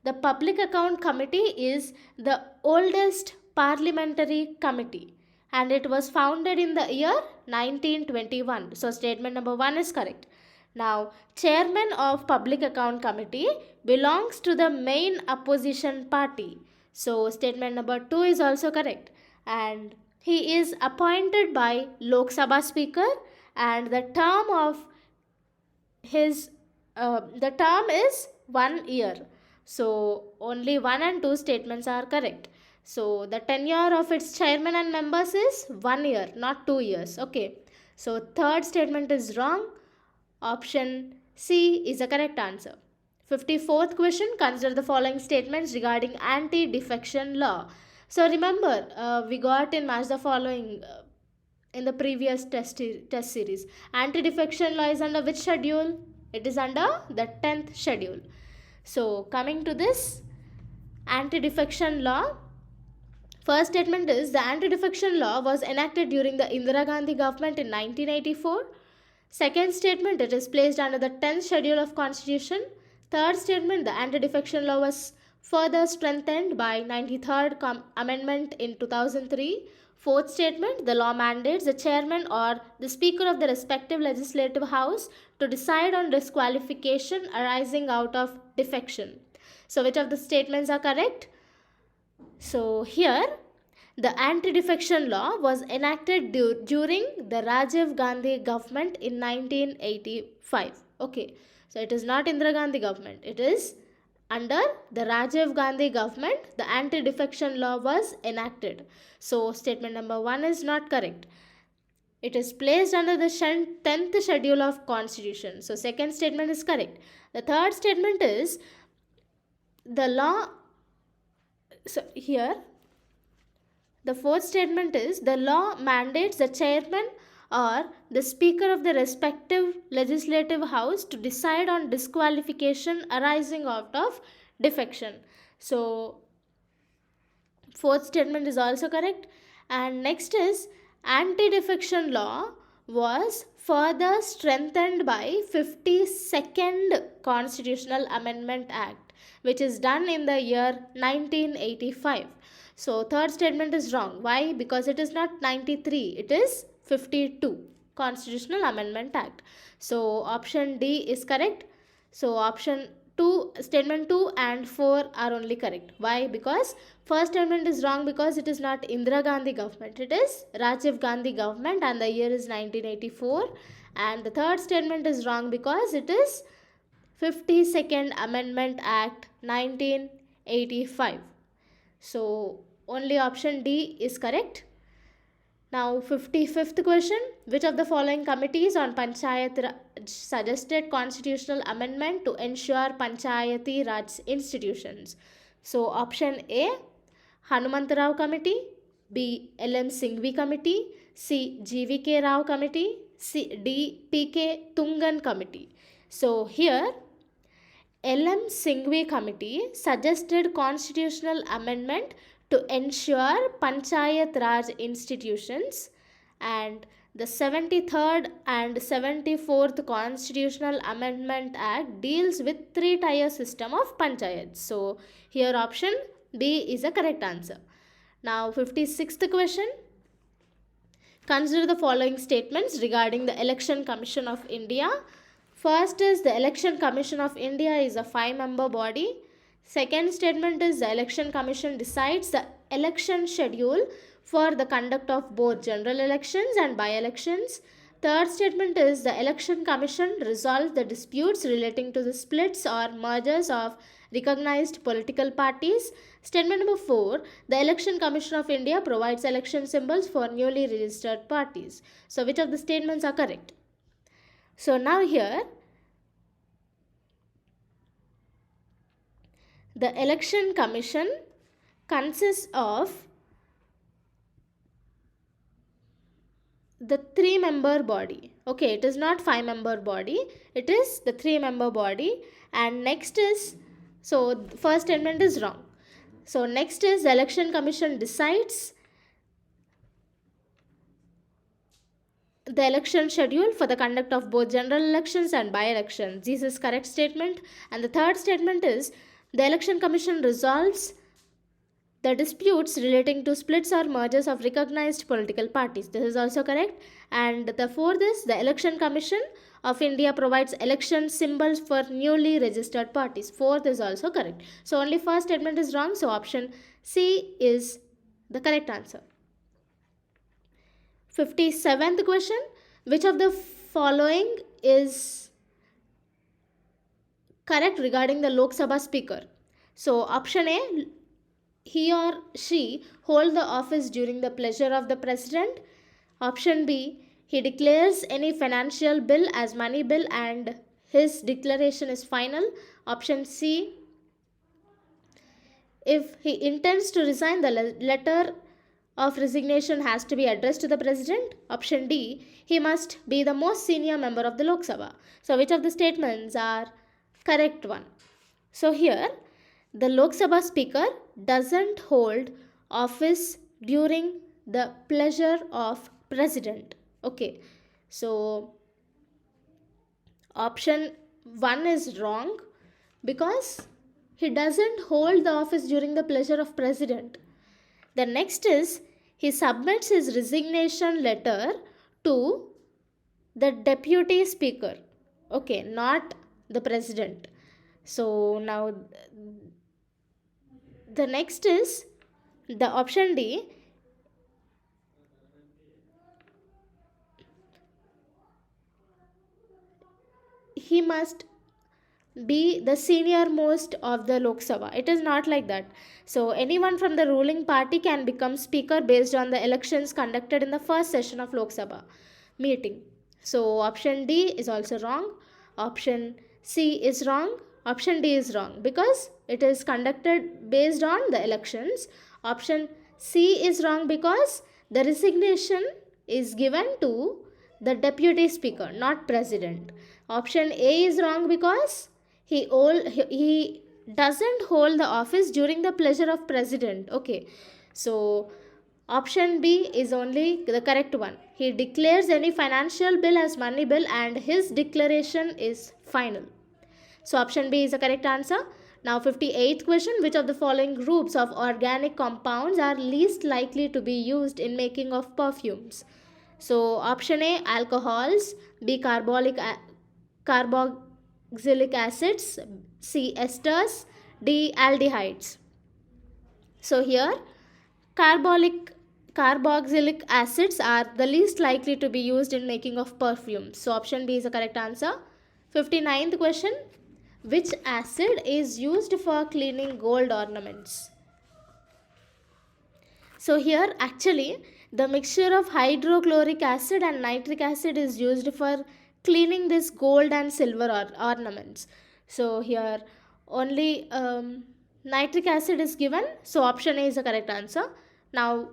the Public Account Committee is the oldest parliamentary committee and it was founded in the year 1921. So statement number 1 is correct. Now, chairman of Public Account Committee belongs to the main opposition party. So statement number 2 is also correct. And he is appointed by Lok Sabha Speaker and the term of his the term is 1 year. So only 1 and 2 statements are correct. So the tenure of its chairman and members is 1 year, not 2 years. Okay. So third statement is wrong. Option C is the correct answer. 54th question, consider the following statements regarding Anti-Defection Law. So remember, we got in Match the Following in the previous test series. Anti-Defection Law is under which schedule? It is under the 10th schedule. So coming to this Anti-Defection Law, first statement is the Anti-Defection Law was enacted during the Indira Gandhi government in 1984. Second statement, it is placed under the 10th schedule of Constitution. Third statement, the Anti-Defection Law was further strengthened by 93rd Amendment in 2003. Fourth statement, the law mandates the chairman or the speaker of the respective legislative house to decide on disqualification arising out of defection. So which of the statements are correct? So here the Anti-Defection Law was enacted during the Rajiv Gandhi government in 1985. Okay, so it is not Indira Gandhi government. It is under the Rajiv Gandhi government, the Anti-Defection Law was enacted. So statement number 1 is not correct. It is placed under the 10th schedule of Constitution. So second statement is correct. The third statement is the law. So here the fourth statement is the law mandates the chairman or the speaker of the respective legislative house to decide on disqualification arising out of defection. So fourth statement is also correct. And next is anti-defection law was further strengthened by 52nd Constitutional Amendment Act, which is done in the year 1985. So third statement is wrong. Why? Because it is not 93, it is 52 Constitutional Amendment Act. So option D is correct. So option 2, statement 2 and 4 are only correct. Why? Because first statement is wrong because it is not Indira Gandhi government. It is Rajiv Gandhi government and the year is 1984. And the third statement is wrong because it is 52nd Amendment Act 1985. So only option D is correct. Now 55th question. Which of the following committees on Panchayat Raj suggested constitutional amendment to ensure Panchayati Raj institutions? So option A, Hanumantarao Committee, B, L.M. Singhvi Committee, C, G.V.K. Rao Committee, D, P.K. Tungan Committee. So here L.M. Singhvi Committee suggested constitutional amendment to ensure Panchayat Raj institutions, and the 73rd and 74th Constitutional Amendment Act deals with three-tier system of panchayats. So here option B is a correct answer. Now 56th question. Consider the following statements regarding the Election Commission of India. First is the Election Commission of India is a 5-member body. Second statement is the Election Commission decides the election schedule for the conduct of both general elections and by-elections. Third statement is the Election Commission resolves the disputes relating to the splits or mergers of recognized political parties. Statement number 4, the Election Commission of India provides election symbols for newly registered parties. So which of the statements are correct? So now here the Election Commission consists of the 3-member body. Okay, it is not 5-member body, it is the 3-member body. And next is, so first statement is wrong. So next is the Election Commission decides the election schedule for the conduct of both general elections and by-elections. This is correct statement. And the third statement is the Election Commission resolves the disputes relating to splits or mergers of recognized political parties. This is also correct. And the fourth is the Election Commission of India provides election symbols for newly registered parties. Fourth is also correct. So only first statement is wrong. So option C is the correct answer. 57th question. Which of the following is correct regarding the Lok Sabha speaker? So option A, he or she hold the office during the pleasure of the president. Option B, he declares any financial bill as money bill and his declaration is final. Option C, if he intends to resign, the letter of resignation has to be addressed to the president. Option D, he must be the most senior member of the Lok Sabha. So which of the statements are correct one? So here the Lok Sabha speaker doesn't hold office during the pleasure of president. Okay, so option 1 is wrong because he doesn't hold the office during the pleasure of president. The next is he submits his resignation letter to the deputy speaker. Okay, not the president. So now the next is the option D. He must be the senior most of the Lok Sabha. It is not like that. So anyone from the ruling party can become speaker based on the elections conducted in the first session of Lok Sabha. meeting. So option D is also wrong. Option C is wrong. Option D is wrong because it is conducted based on the elections. Option C is wrong because the resignation is given to the deputy speaker, not president. Option A is wrong because he doesn't hold the office during the pleasure of president. Okay, so option B is only the correct one. He declares any financial bill as money bill and his declaration is final. So option B is the correct answer. Now 58th question, which of the following groups of organic compounds are least likely to be used in making of perfumes? So option A, alcohols, B, carboxylic acids, C, esters, D, aldehydes. So here carboxylic acids are the least likely to be used in making of perfumes. So option B is the correct answer. 59th question, which acid is used for cleaning gold ornaments? So here actually the mixture of hydrochloric acid and nitric acid is used for cleaning this gold and silver ornaments. So here only nitric acid is given. So option A is the correct answer. Now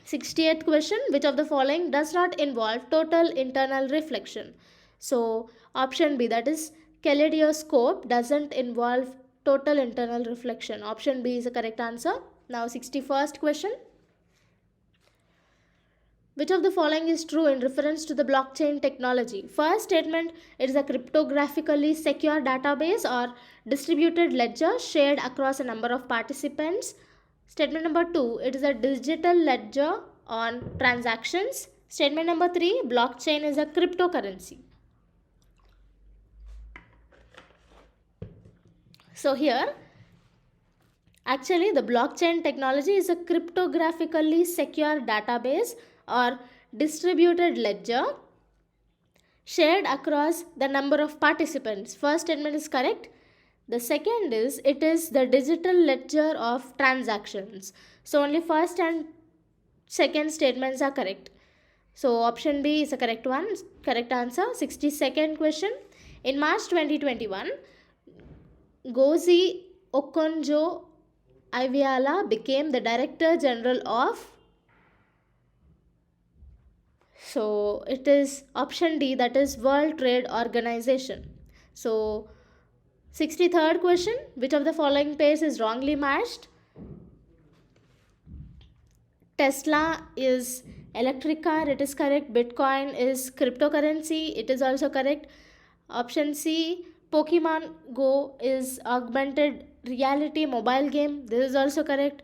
68th question, which of the following does not involve total internal reflection? So option B, that is kaleidoscope, doesn't involve total internal reflection. Option B is the correct answer. Now 61st question, which of the following is true in reference to the blockchain technology? First statement, it is a cryptographically secure database or distributed ledger shared across a number of participants. Statement number 2, it is a digital ledger on transactions. Statement number 3, blockchain is a cryptocurrency. So here, actually the blockchain technology is a cryptographically secure database or distributed ledger shared across the number of participants. First statement is correct. The second is, it is the digital ledger of transactions. So only first and second statements are correct. So option B is the correct one, correct answer. 62nd question. In March 2021, Gozi Okonjo Iweala became the Director General of, so it is option D, that is World Trade Organization. So 63rd question, which of the following pairs is wrongly matched? Tesla is electric car, it is correct. Bitcoin is cryptocurrency, it is also correct. Option C, Pokemon Go is augmented reality mobile game, this is also correct.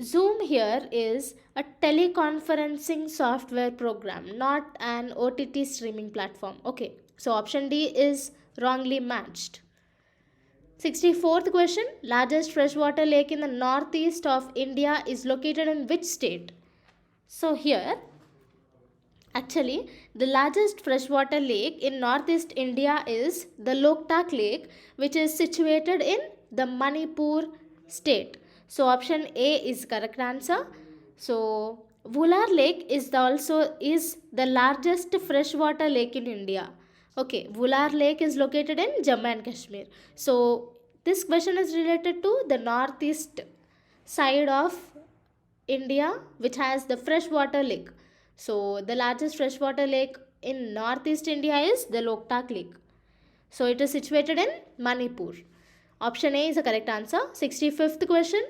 Zoom here is a teleconferencing software program, not an OTT streaming platform. Okay, so option D is wrongly matched. 64th question, largest freshwater lake in the northeast of India is located in which state? So here, actually, the largest freshwater lake in northeast India is the Loktak Lake, which is situated in the Manipur state. So option A is correct answer. So Vular Lake is the largest freshwater lake in India. Okay, Vular Lake is located in Jammu and Kashmir. So this question is related to the northeast side of India, which has the freshwater lake. So the largest freshwater lake in northeast India is the Loktak Lake. So it is situated in Manipur. Option A is the correct answer. 65th question.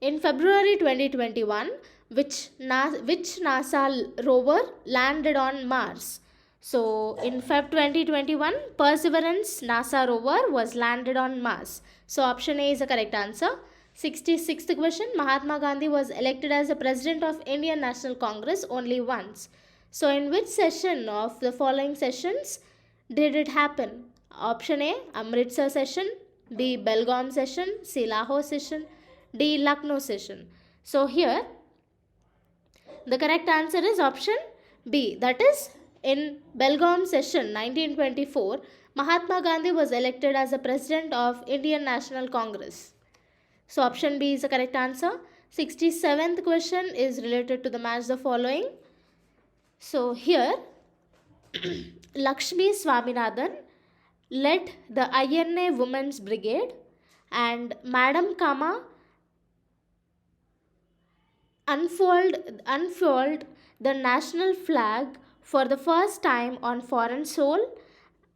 In February 2021, which NASA rover landed on Mars? So in Feb 2021, Perseverance NASA rover was landed on Mars. So option A is the correct answer. 66th question, Mahatma Gandhi was elected as the President of Indian National Congress only once. So in which session of the following sessions did it happen? Option A, Amritsar session, B, Belgaum session, C, Lahore session, D, Lucknow session. So here the correct answer is option B, that is in Belgaum session 1924, Mahatma Gandhi was elected as the President of Indian National Congress. So option B is the correct answer. 67th question is related to the match the following. So here Lakshmi Swaminathan led the INA Women's Brigade, and Madam Kama unfurled the national flag for the first time on foreign soil.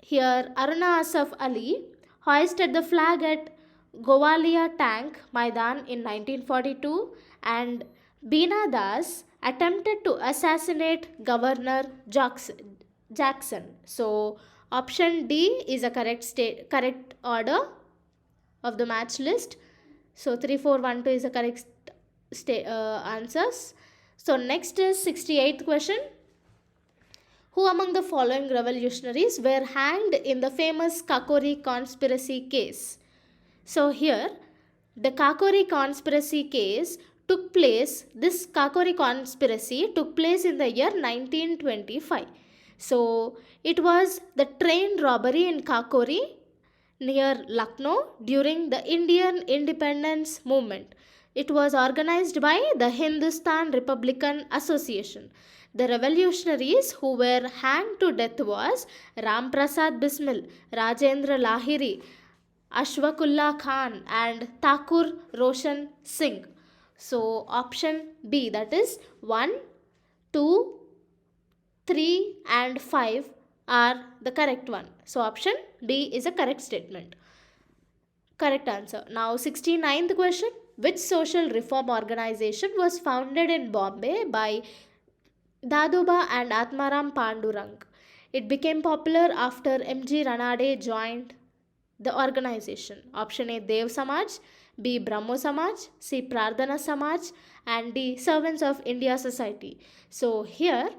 Here, Aruna Asaf Ali hoisted the flag at Gowalia Tank Maidan in 1942, and Beena Das attempted to assassinate Governor Jackson. So, option D is a correct order of the match list. So 3412 is the correct answers. So next is 68th question. Who among the following revolutionaries were hanged in the famous Kakori conspiracy case? So here the Kakori conspiracy case this Kakori conspiracy took place in the year 1925. So it was the train robbery in Kakori near Lucknow during the Indian independence movement. It was organized by the Hindustan Republican Association. The revolutionaries who were hanged to death was Ram Prasad Bismil, Rajendra Lahiri, Ashwakullah Khan and Thakur Roshan Singh. So option B, that is 1, 2, 3 and 5 are the correct one. So option B is a correct statement. Correct answer. Now 69th question. Which social reform organization was founded in Bombay by Dadoba and Atmaram Pandurang? It became popular after M.G. Ranade joined the organization. Option A, Dev Samaj, B, Brahmo Samaj, C, Prardhana Samaj and D, Servants of India Society. So here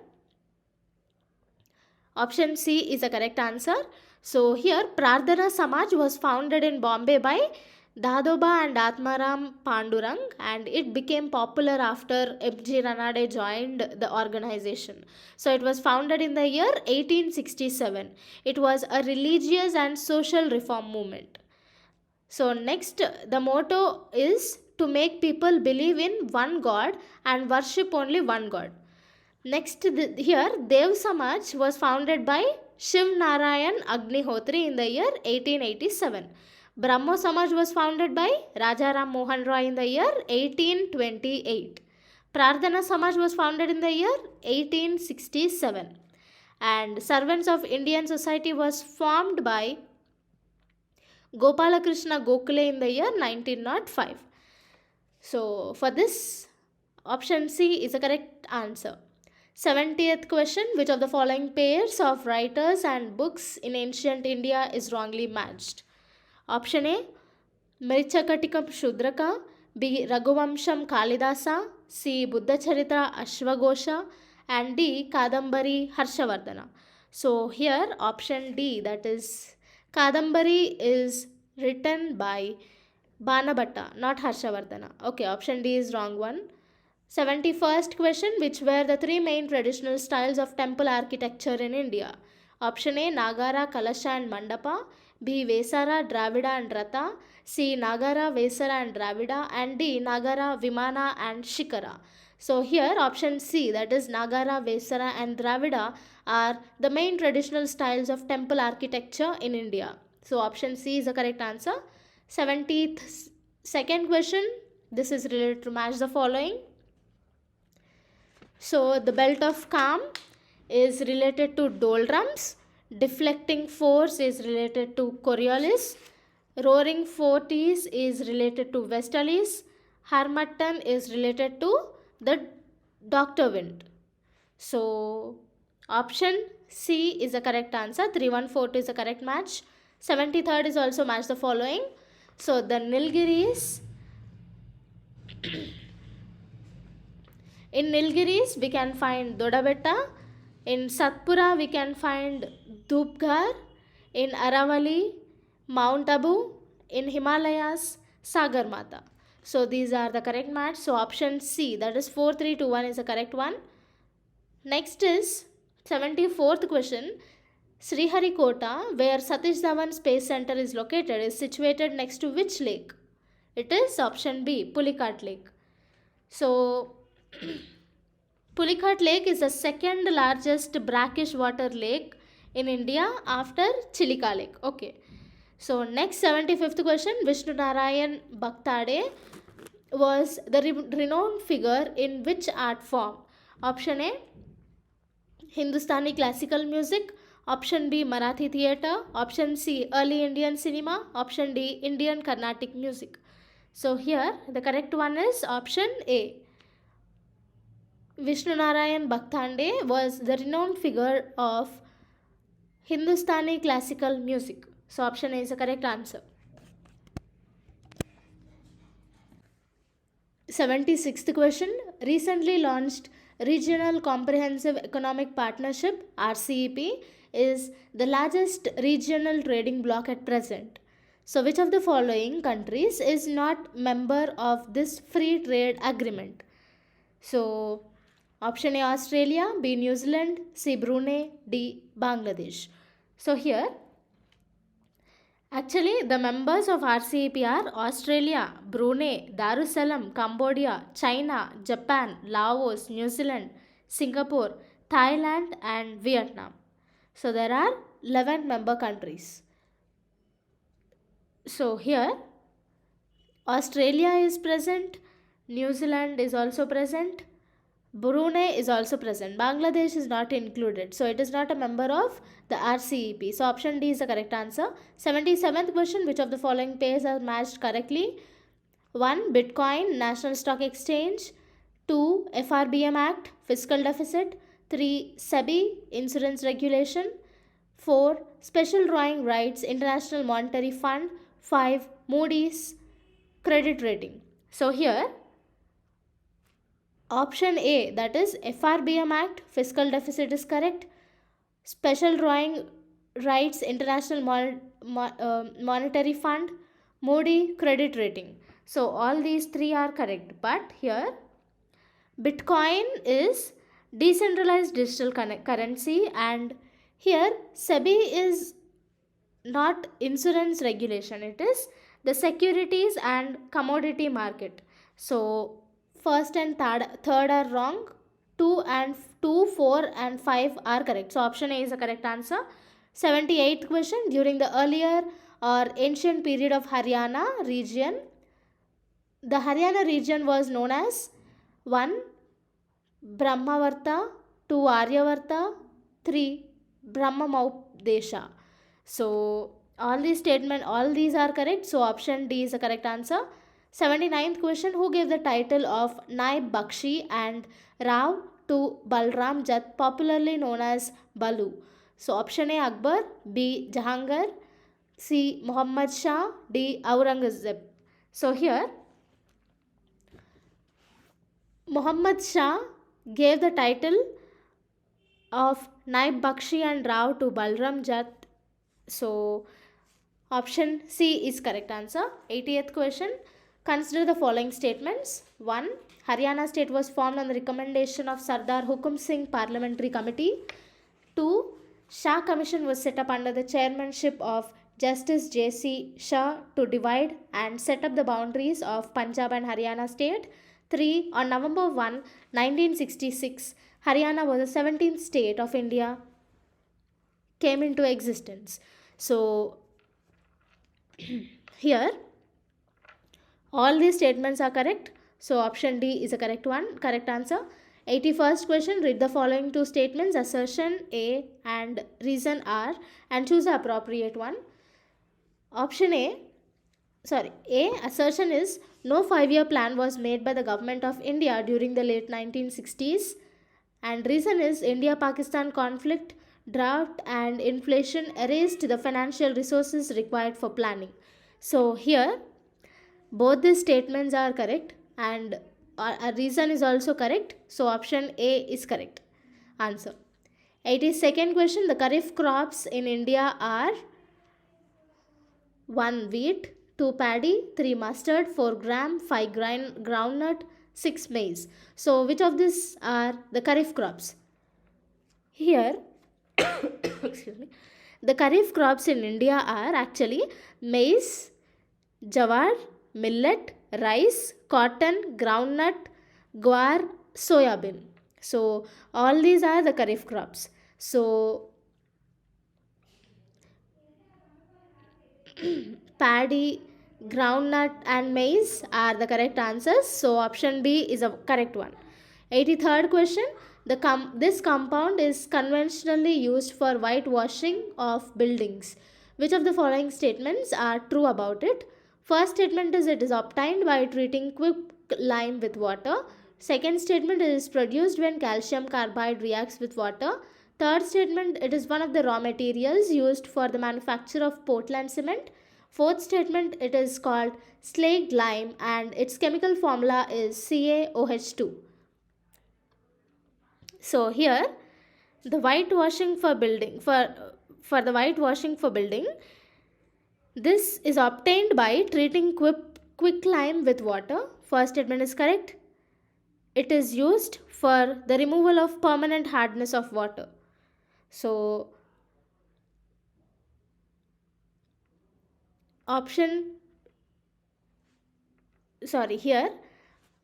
option C is the correct answer. So here Prardhana Samaj was founded in Bombay by Dadoba and Atmaram Pandurang, and it became popular after M.G. Ranade joined the organization. So it was founded in the year 1867. It was a religious and social reform movement. So next, the motto is to make people believe in one God and worship only one God. Next, here Dev Samaj was founded by Shiv Narayan Agnihotri in the year 1887. Brahmo Samaj was founded by Rajaram Mohan Roy in the year 1828. Prardhana Samaj was founded in the year 1867. And Servants of Indian Society was formed by Gopalakrishna Gokhale in the year 1905. So for this, option C is the correct answer. 70th question. Which of the following pairs of writers and books in ancient India is wrongly matched? Option A, Mrichakatikam Shudraka, B, Raghuvamsham Kalidasa, C, Buddha Charitra Ashwagosha and D, Kadambari Harshavardhana. So here option D, that is Kadambari, is written by Banabhatta, not Harshavardhana. Okay, option D is wrong one. 71st question. Which were the three main traditional styles of temple architecture in India? Option A, Nagara, Kalasha and Mandapa, B, Vesara, Dravida and Ratha, C, Nagara, Vesara and Dravida and D, Nagara, Vimana and Shikara. So here option C, that is Nagara, Vesara and Dravida, are the main traditional styles of temple architecture in India. So option C is the correct answer. 72nd question. This is related to match the following. So the belt of calm is related to doldrums, deflecting force is related to Coriolis, roaring forties is related to Vestalis, Harmattan is related to the Doctor Wind. So option C is the correct answer. 3142 is the correct match. 73rd is also match the following. So the Nilgiris. In Nilgiris, we can find Dodabetta. In Satpura, we can find Dhupghar. In Aravali, Mount Abu. In Himalayas, Sagarmata. So these are the correct match. So option C, that is 4321, is the correct one. Next is 74th question. Sriharikota, where Satish Dhawan Space Center is located, is situated next to which lake? It is option B, Pulicat Lake. So Pulicat Lake is the second largest brackish water lake in India after Chilika Lake. Okay. So next 75th question, Vishnu Narayan Bhaktade was the renowned figure in which art form? Option A, Hindustani classical music. Option B, Marathi theatre. Option C, early Indian cinema. Option D, Indian Carnatic music. So here the correct one is option A. Vishnu Narayan Bhaktande was the renowned figure of Hindustani classical music. So option A is the correct answer. 76th question, recently launched Regional Comprehensive Economic Partnership RCEP is the largest regional trading bloc at present. So which of the following countries is not member of this free trade agreement? So option A, Australia, B, New Zealand, C, Brunei, D, Bangladesh. So here actually the members of RCEP are Australia, Brunei, Darussalam, Cambodia, China, Japan, Laos, New Zealand, Singapore, Thailand and Vietnam. So there are 11 member countries. So here Australia is present, New Zealand is also present, Brunei is also present. Bangladesh is not included. So it is not a member of the RCEP. So option D is the correct answer. 77th question, which of the following pairs are matched correctly? 1. Bitcoin, National Stock Exchange. 2. FRBM Act, Fiscal Deficit. 3. SEBI, Insurance Regulation. 4. Special Drawing Rights, International Monetary Fund. 5. Moody's Credit Rating. So here option A, that is FRBM Act, Fiscal Deficit is correct. Special Drawing Rights, International Monetary Fund, Moody Credit Rating. So all these three are correct. But here Bitcoin is decentralized digital currency, and here SEBI is not insurance regulation, it is the securities and commodity market. So first and third are wrong. 2, 4 and 5 are correct. So option A is the correct answer. 78th question, during the earlier or ancient period of Haryana region, the Haryana region was known as 1. Brahmavarta, 2. Aryavarta, 3. Brahmamaupdesha. So all these are correct. So option D is the correct answer. 79th question, who gave the title of Naib Bakshi and Rao to Balram Jat, popularly known as Balu? So option A, Akbar. B, Jahangir. C, Muhammad Shah. D, Aurangzeb. So here Muhammad Shah gave the title of Naib Bakshi and Rao to Balram Jat. So option C is correct answer. 80th question, consider the following statements. 1. Haryana state was formed on the recommendation of Sardar Hukum Singh Parliamentary Committee. 2. Shah Commission was set up under the chairmanship of Justice J.C. Shah to divide and set up the boundaries of Punjab and Haryana state. 3. On November 1, 1966, Haryana was the 17th state of India came into existence. So here all these statements are correct. So option D is the correct answer. 81st question, read the following two statements, assertion A and reason R, and choose the appropriate one. Option A, assertion is no 5-year plan was made by the government of India during the late 1960s, and reason is India-Pakistan conflict, drought and inflation erased the financial resources required for planning. So here both these statements are correct and a reason is also correct. So option A is correct answer. 82nd question, the kharif crops in India are 1. Wheat, 2. Paddy, 3. Mustard, 4. Gram, 5. Groundnut, 6. Maize. So which of these are the kharif crops? Here excuse me, the kharif crops in India are actually maize, jawar, millet, rice, cotton, groundnut, guar, soya bean. So all these are the kharif crops. So paddy, groundnut, and maize are the correct answers. So option B is a correct one. 83rd question. This compound is conventionally used for whitewashing of buildings. Which of the following statements are true about it? First statement is it is obtained by treating quicklime with water. Second statement, it is produced when calcium carbide reacts with water. Third statement, it is one of the raw materials used for the manufacture of Portland cement. Fourth statement, it is called slaked lime and its chemical formula is CaOH2. So here, the whitewashing for building for the whitewashing for building, this is obtained by treating quicklime with water. First statement is correct. It is used for the removal of permanent hardness of water. So option here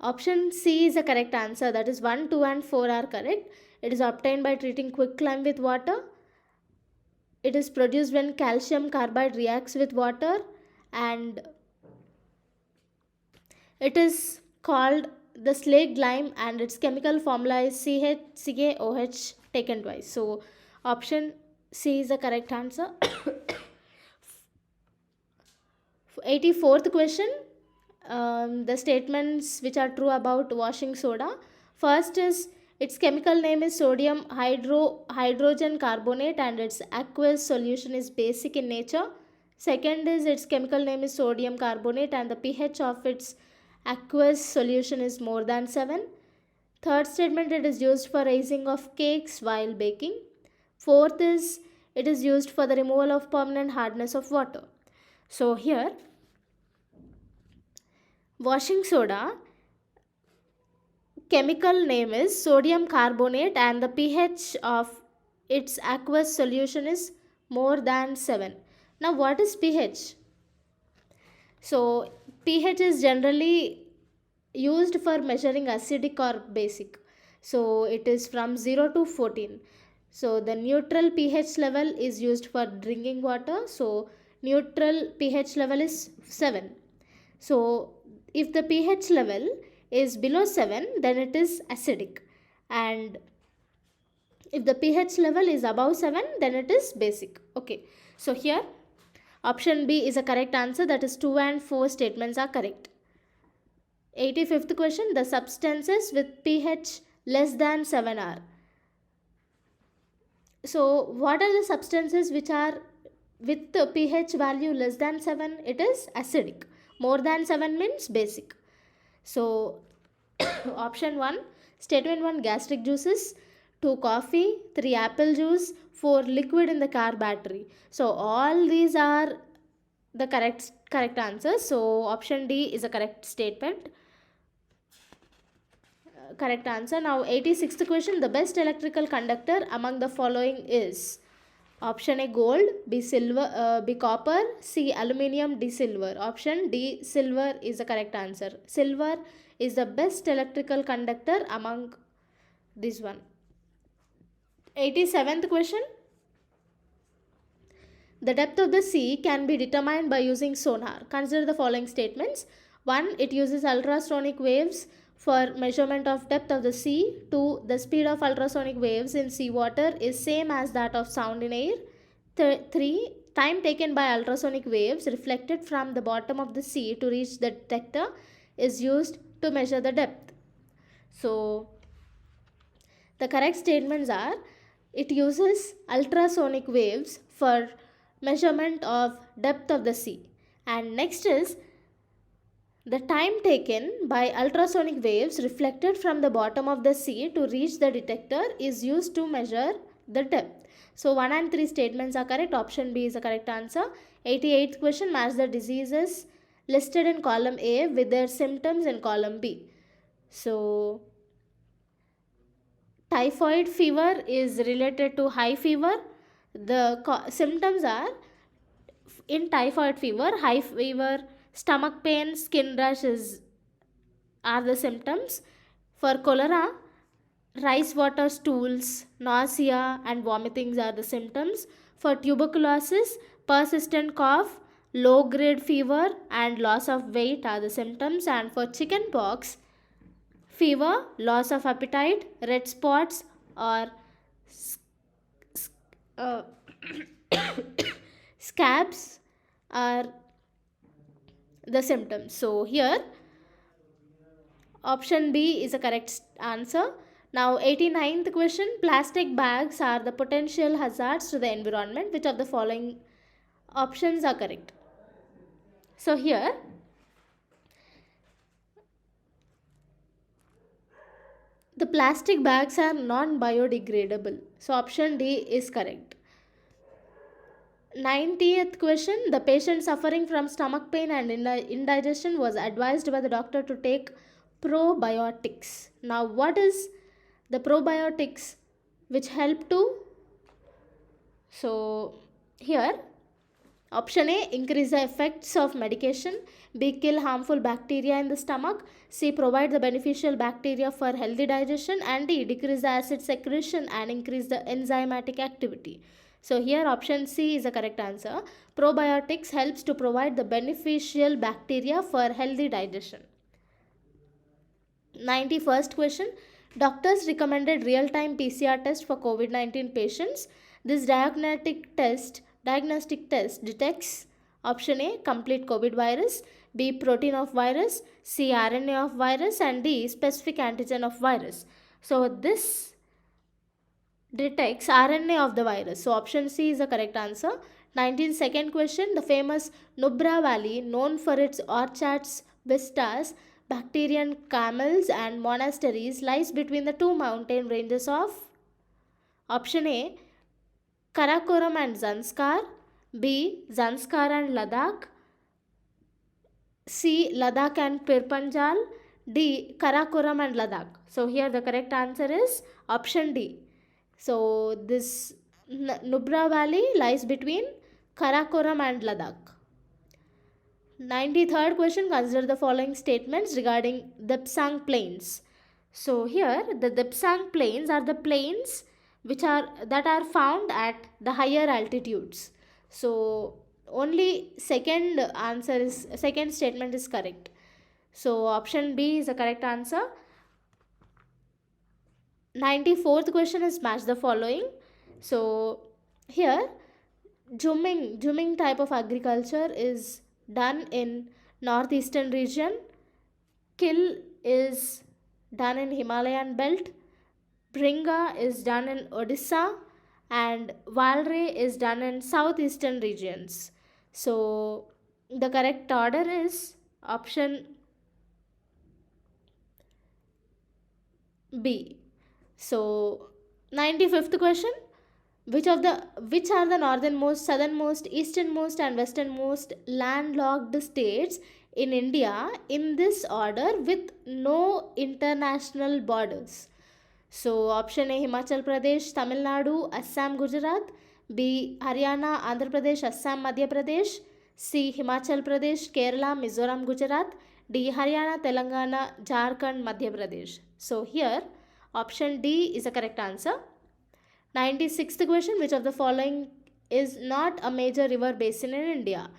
option C is the correct answer. That is 1, 2 and 4 are correct. It is obtained by treating quicklime with water. It is produced when calcium carbide reacts with water, and it is called the slaked lime and its chemical formula is CaOH taken twice. So option C is the correct answer. 84th question. The statements which are true about washing soda. First is its chemical name is sodium hydrogen carbonate and its aqueous solution is basic in nature. Second is its chemical name is sodium carbonate and the pH of its aqueous solution is more than 7. Third statement, it is used for raising of cakes while baking. Fourth is it is used for the removal of permanent hardness of water. So here, washing soda chemical name is sodium carbonate and the pH of its aqueous solution is more than 7. Now what is pH? So pH is generally used for measuring acidic or basic. So it is from 0 to 14. So the neutral pH level is used for drinking water. So neutral pH level is 7. So if the pH level is below 7, then it is acidic. And if the pH level is above 7, then it is basic. Okay. So here option B is a correct answer. That is 2 and 4 statements are correct. 85th question. The substances with pH less than 7 are. So what are the substances which are with the pH value less than 7? It is acidic. More than 7 means basic. So option 1, statement 1, gastric juices, 2, coffee, 3, apple juice, 4, liquid in the car battery. So all these are the correct answers. So option D is a correct statement. Correct answer. Now 86th question, the best electrical conductor among the following is option A, gold, B, silver, B, copper, C, aluminium, D, silver. Option D, silver is the correct answer. Silver is the best electrical conductor among this one. 87th question, the depth of the sea can be determined by using sonar. Consider the following statements. 1, it uses ultrasonic waves for measurement of depth of the sea. 2, the speed of ultrasonic waves in seawater is same as that of sound in air. 3, time taken by ultrasonic waves reflected from the bottom of the sea to reach the detector is used to measure the depth. So the correct statements are it uses ultrasonic waves for measurement of depth of the sea. And next is the time taken by ultrasonic waves reflected from the bottom of the sea to reach the detector is used to measure the depth. So 1 and 3 statements are correct. Option B is the correct answer. 88th question, match the diseases listed in column A with their symptoms in column B. So typhoid fever is related to high fever. The symptoms are, in typhoid fever, high fever, stomach pain, skin rashes are the symptoms. For cholera, Rice water stools, nausea, and vomitings are the symptoms. For tuberculosis, persistent cough, low grade fever, and loss of weight are the symptoms. And for chickenpox, fever, loss of appetite, red spots, or uh, scabs are the symptoms. So here option B is a correct answer. Now 89th question, plastic bags are the potential hazards to the environment. Which of the following options are correct? So here the plastic bags are non biodegradable. So option D is correct. 90th question, the patient suffering from stomach pain and indigestion was advised by the doctor to take probiotics. Now what is the probiotics which help to? So here option A, increase the effects of medication. B, kill harmful bacteria in the stomach. C, provide the beneficial bacteria for healthy digestion. And D, decrease the acid secretion and increase the enzymatic activity. So here option C is the correct answer. Probiotics helps to provide the beneficial bacteria for healthy digestion. 91st question, doctors recommended real-time PCR test for COVID-19 patients. This diagnostic test detects option A, complete COVID virus, B, protein of virus, C, RNA of virus, and D, specific antigen of virus. So this detects RNA of the virus. So option C is the correct answer. 92nd question, the famous Nubra Valley, known for its orchards, vistas, Bactrian camels, and monasteries, lies between the two mountain ranges of option A, Karakoram and Zanskar, B, Zanskar and Ladakh, C, Ladakh and Pirpanjal, D, Karakoram and Ladakh. So here the correct answer is option D. So this Nubra Valley lies between Karakoram and Ladakh. 93rd question, consider the following statements regarding Dipsang Plains. So here the Dipsang Plains are the plains that are found at the higher altitudes. So only second statement is correct. So option B is the correct answer. 94th question is match the following. So here Jumming type of agriculture is done in northeastern region. Kill is done in Himalayan belt. Bringa is done in Odisha, and Valre is done in southeastern regions. So the correct order is option B. So 95th question, which are the northernmost, southernmost, easternmost, and westernmost landlocked states in India in this order with no international borders? So option A, Himachal Pradesh, Tamil Nadu, Assam, Gujarat. B, Haryana, Andhra Pradesh, Assam, Madhya Pradesh. C, Himachal Pradesh, Kerala, Mizoram, Gujarat. D, Haryana, Telangana, Jharkhand, Madhya Pradesh. So here option D is the correct answer. 96th question, which of the following is not a major river basin in India?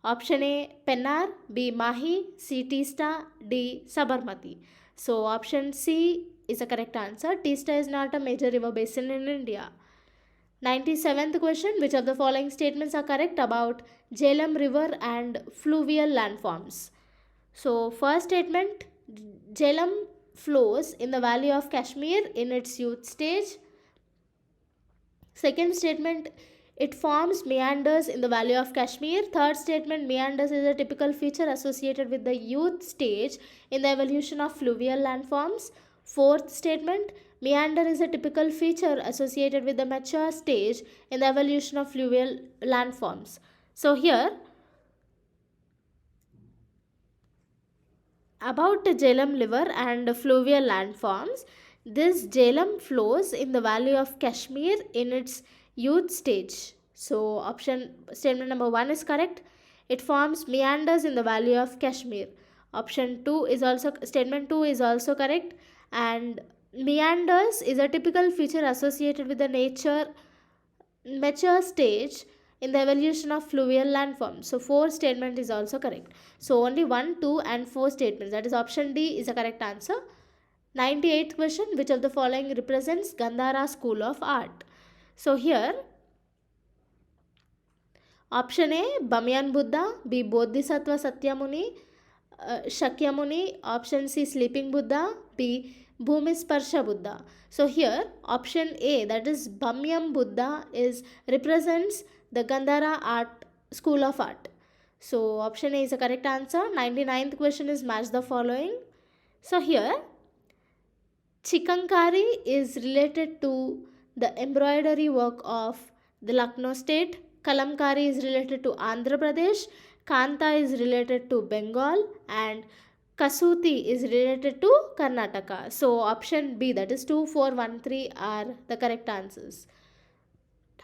Option A, Pennar, B, Mahi, C, Teesta, D, Sabarmati. So option C is the correct answer. Teesta is not a major river basin in India. 97th question, which of the following statements are correct about Jhelum river and fluvial landforms? So first statement, Jhelum flows in the valley of Kashmir in its youth stage. Second statement, it forms meanders in the valley of Kashmir. Third statement, meanders is a typical feature associated with the youth stage in the evolution of fluvial landforms. Fourth statement, meander is a typical feature associated with the mature stage in the evolution of fluvial landforms. So here, about the Jhelum river and fluvial landforms, this Jhelum flows in the valley of Kashmir in its youth stage. So statement number 1 is correct. It forms meanders in the valley of Kashmir. Statement 2 is also correct, and Meanders is a typical feature associated with the nature mature stage in the evolution of fluvial landforms. So 4 statement is also correct. So only 1, 2 and 4 statements. That is option D is the correct answer. 98th question, which of the following represents Gandhara school of art? So here option A Bamyan Buddha, B Bodhisattva Satyamuni, Shakyamuni, option C Sleeping Buddha, B Bhumisparsha Buddha. So here option A, that is Bamyam Buddha, is represents the Gandhara art school of art. So option A is the correct answer. 99th question is match the following. So here Chikankari is related to the embroidery work of the Lucknow state. Kalamkari is related to Andhra Pradesh. Kanta is related to Bengal. And Kasuti is related to Karnataka. So option B, that is 2, 4, 1, 3 are the correct answers.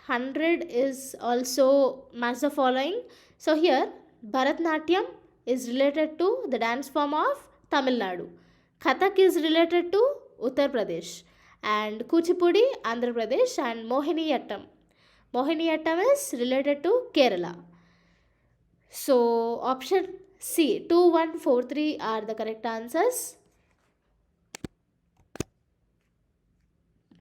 100 is also match the following. So here Bharatnatyam is related to the dance form of Tamil Nadu. Kathak is related to Uttar Pradesh, and Kuchipudi Andhra Pradesh, and Mohiniyattam. Mohiniyattam is related to Kerala. So option C 2, 1, 4, 3 are the correct answers.